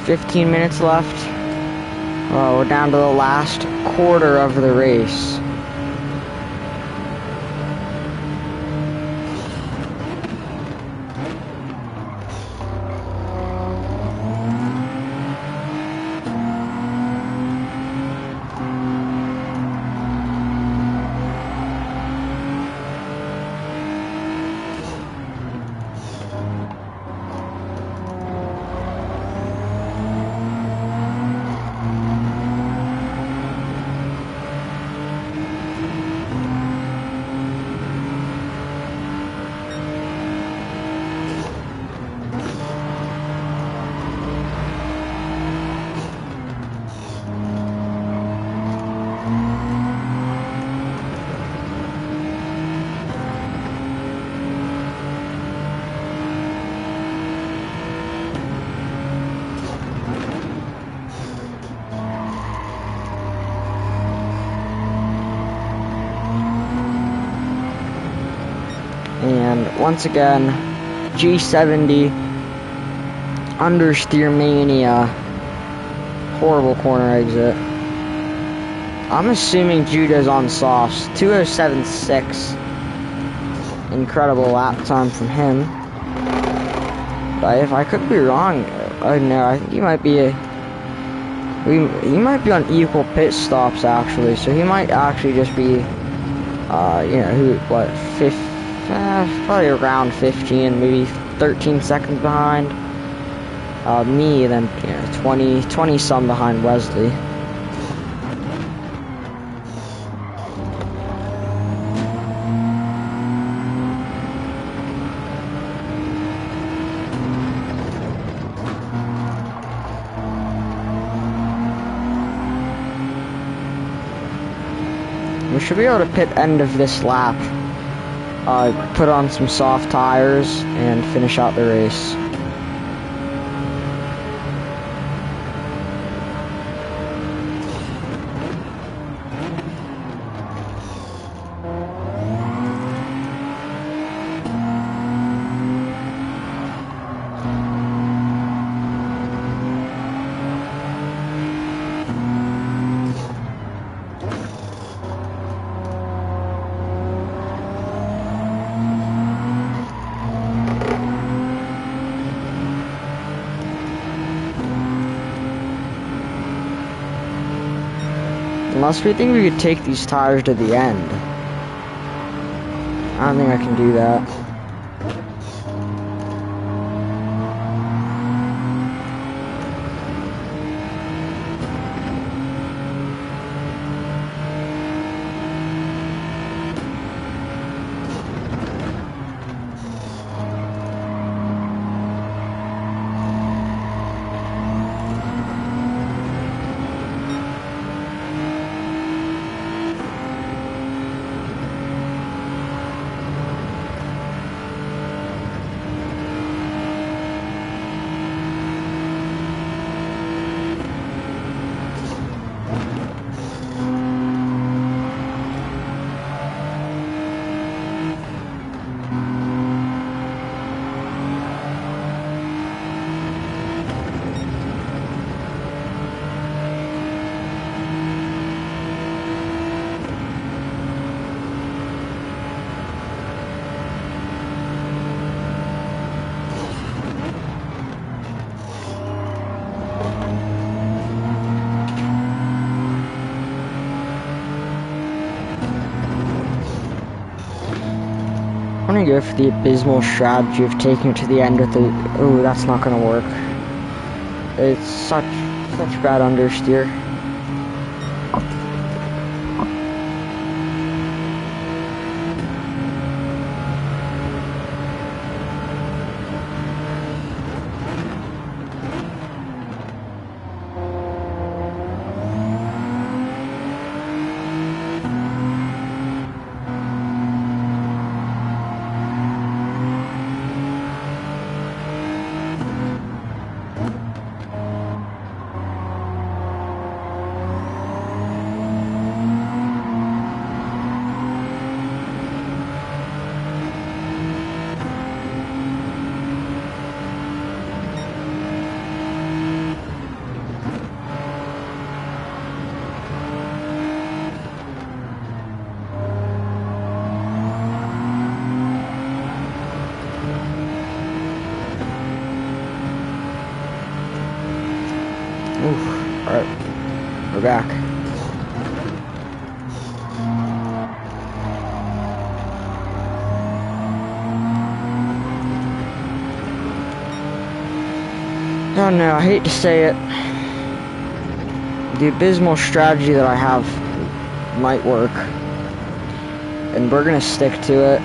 15 minutes left. We're down to the last quarter of the race. And once again, G70, understeer mania, horrible corner exit. I'm assuming Judo's on softs, 2:07.6, incredible lap time from him. But if I could be wrong, I don't know, I think he might be he might be on equal pit stops actually, so he might actually just be, you know, probably around 15, maybe 13 seconds behind me, then, you know, 20 some behind Wesley. We should be able to pit end of this lap. Put on some soft tires and finish out the race. Unless we think we could take these tires to the end. I don't think I can do that. gonna go for the abysmal strategy of taking it to the end with the... Oh, that's not gonna work. It's such bad understeer. Alright, we're back. Oh no, I hate to say it. The abysmal strategy that I have might work. And we're gonna stick to it.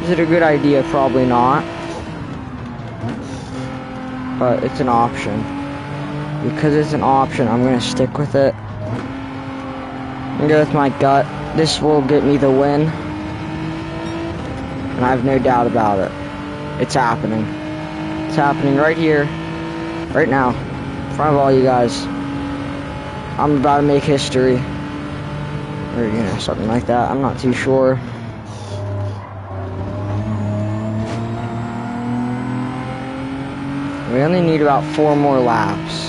Is it a good idea? Probably not. But it's an option. Because it's an option, I'm gonna stick with it. I'm gonna go with my gut. This will get me the win. And I have no doubt about it. It's happening. It's happening right here, right now, in front of all you guys. I'm about to make history. Or, you know, something like that. I'm not too sure. We only need about 4 more laps.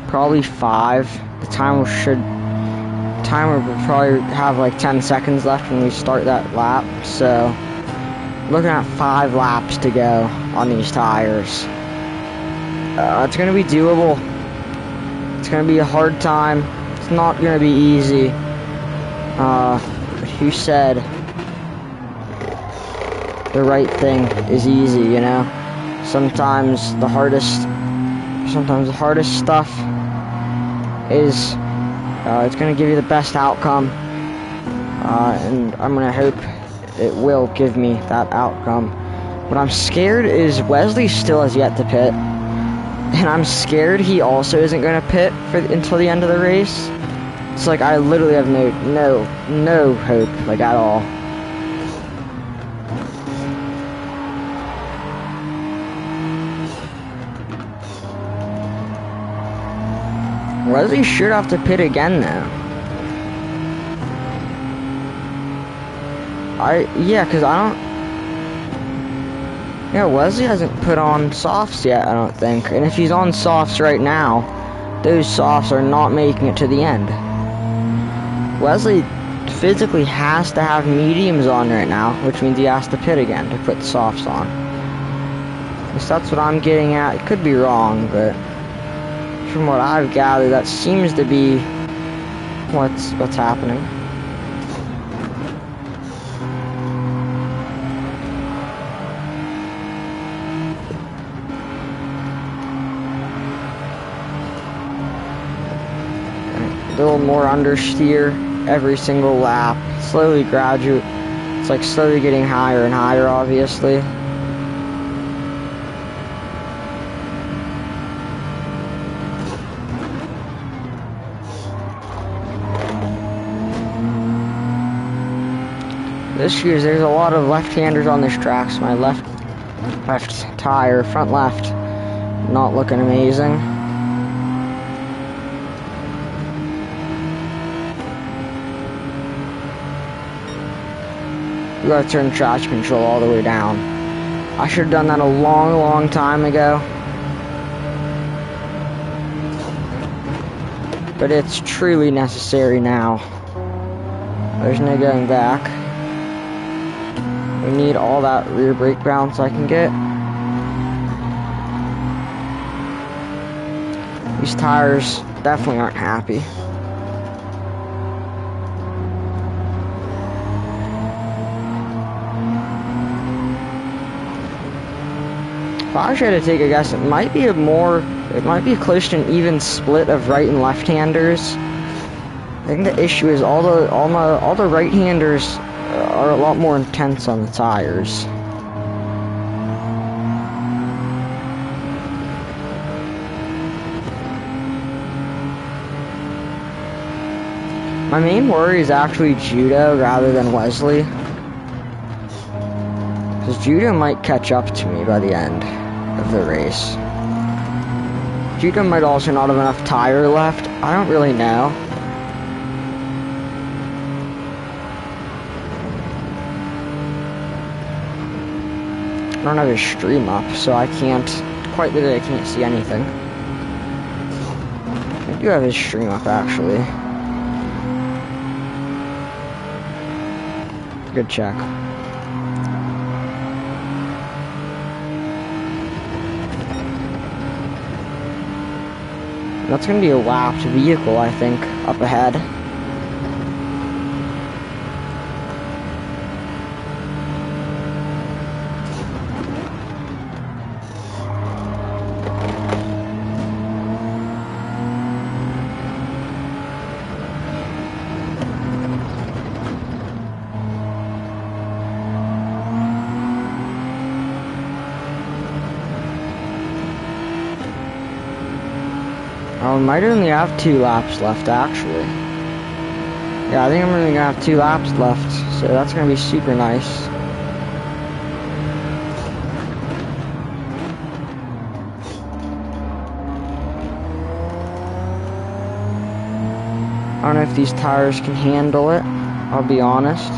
Probably 5. The timer will probably have like 10 seconds left when we start that lap. So, looking at 5 laps to go on these tires. It's gonna be doable. It's gonna be a hard time. It's not gonna be easy. Who said the right thing is easy, you know? Sometimes the hardest stuff is it's gonna give you the best outcome, and I'm gonna hope it will give me that outcome. What I'm scared is Wesley still has yet to pit, and I'm scared he also isn't gonna pit until the end of the race. It's like I literally have no hope, like, at all. Wesley should have to pit again though. Cause Wesley hasn't put on softs yet, I don't think. And if he's on softs right now, those softs are not making it to the end. Wesley physically has to have mediums on right now, which means he has to pit again to put softs on. At least that's what I'm getting at. It could be wrong, but from what I've gathered, that seems to be what's happening. A little more understeer every single lap. Slowly graduate. It's like slowly getting higher and higher, obviously. This year, there's a lot of left-handers on this track, so my left tire, front left, not looking amazing. We gotta turn traction control all the way down. I should have done that a long time ago. But it's truly necessary now. There's no going back. We need all that rear brake bounce I can get. These tires definitely aren't happy. If I had to take a guess, it might be close to an even split of right and left-handers. I think the issue is all the right-handers are a lot more intense on the tires. My main worry is actually Judo rather than Wesley. Because Judo might catch up to me by the end of the race. Judo might also not have enough tire left. I don't really know. I don't have his stream up, so I can't, quite literally I can't see anything. I do have his stream up, actually. Good check. That's going to be a lapped vehicle, I think, up ahead. I might only have 2 laps left, actually. Yeah, I think I'm only gonna have 2 laps left, so that's gonna be super nice. I don't know if these tires can handle it, I'll be honest.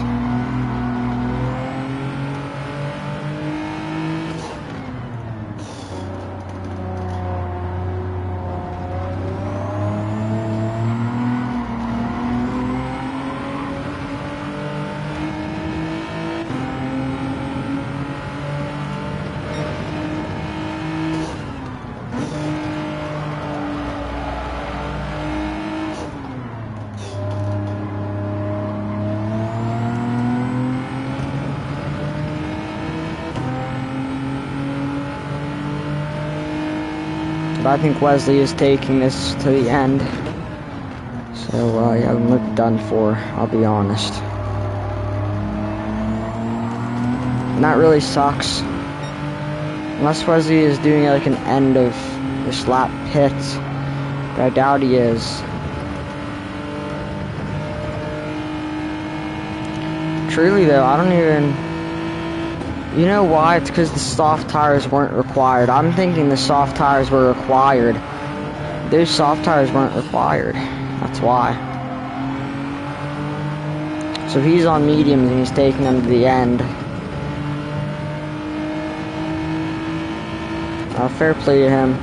But I think Wesley is taking this to the end. So, yeah, I'm looking done for, I'll be honest. And that really sucks. Unless Wesley is doing like an end of this lap pit. But I doubt he is. Truly though, I don't even... You know why? It's because the soft tires weren't required. I'm thinking the soft tires were required. Those soft tires weren't required. That's why. So he's on mediums and he's taking them to the end. Fair play to him.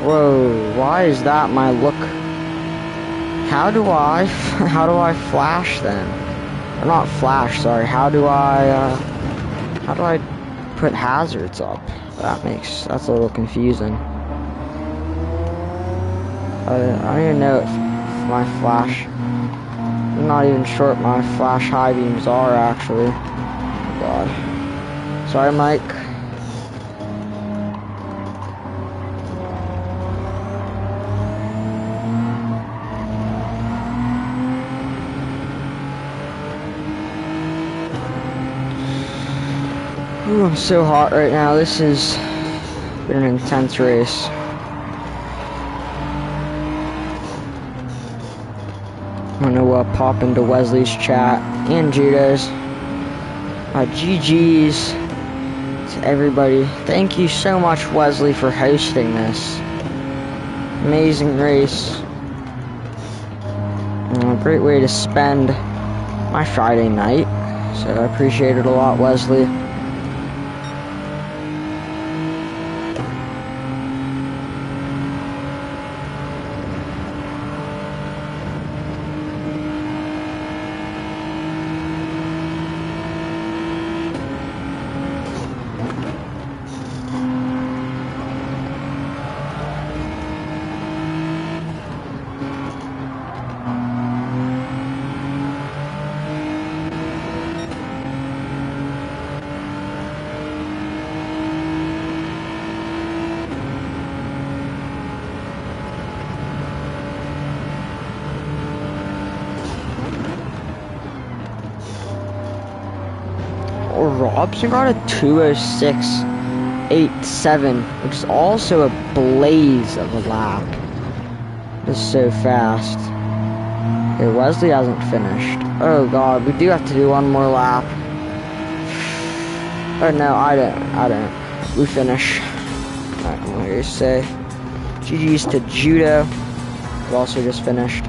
Whoa, why is that my look? How do I flash then? Or not flash, sorry. How do I put hazards up? That's a little confusing. I don't even know if my flash, I'm not even sure what my flash high beams are actually. Oh God. Sorry, Mike. Ooh, I'm so hot right now. This has been an intense race. I'm gonna pop into Wesley's chat and Judo's. GG's to everybody. Thank you so much, Wesley, for hosting this amazing race. A great way to spend my Friday night. So I appreciate it a lot, Wesley. Robson got a 2:06.87, which is also a blaze of a lap. This is so fast. Okay, Wesley hasn't finished. Oh god, we do have to do one more lap. Oh no, I don't. We finish. Alright, I'm gonna say GG's to Judo, who also just finished.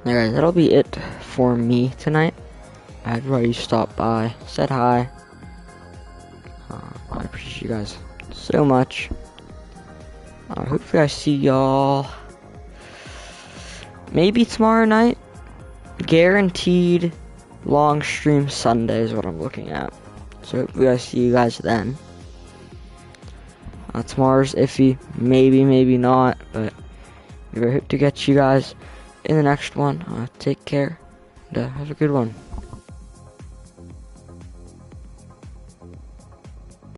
Alright, that'll be it for me tonight. Everybody stopped by, said hi. I appreciate you guys so much. Hopefully I see y'all maybe tomorrow night. Guaranteed long stream Sunday is what I'm looking at. So hopefully I see you guys then. Tomorrow's iffy, maybe not, but we hope to get you guys in the next one. Take care, and have a good one.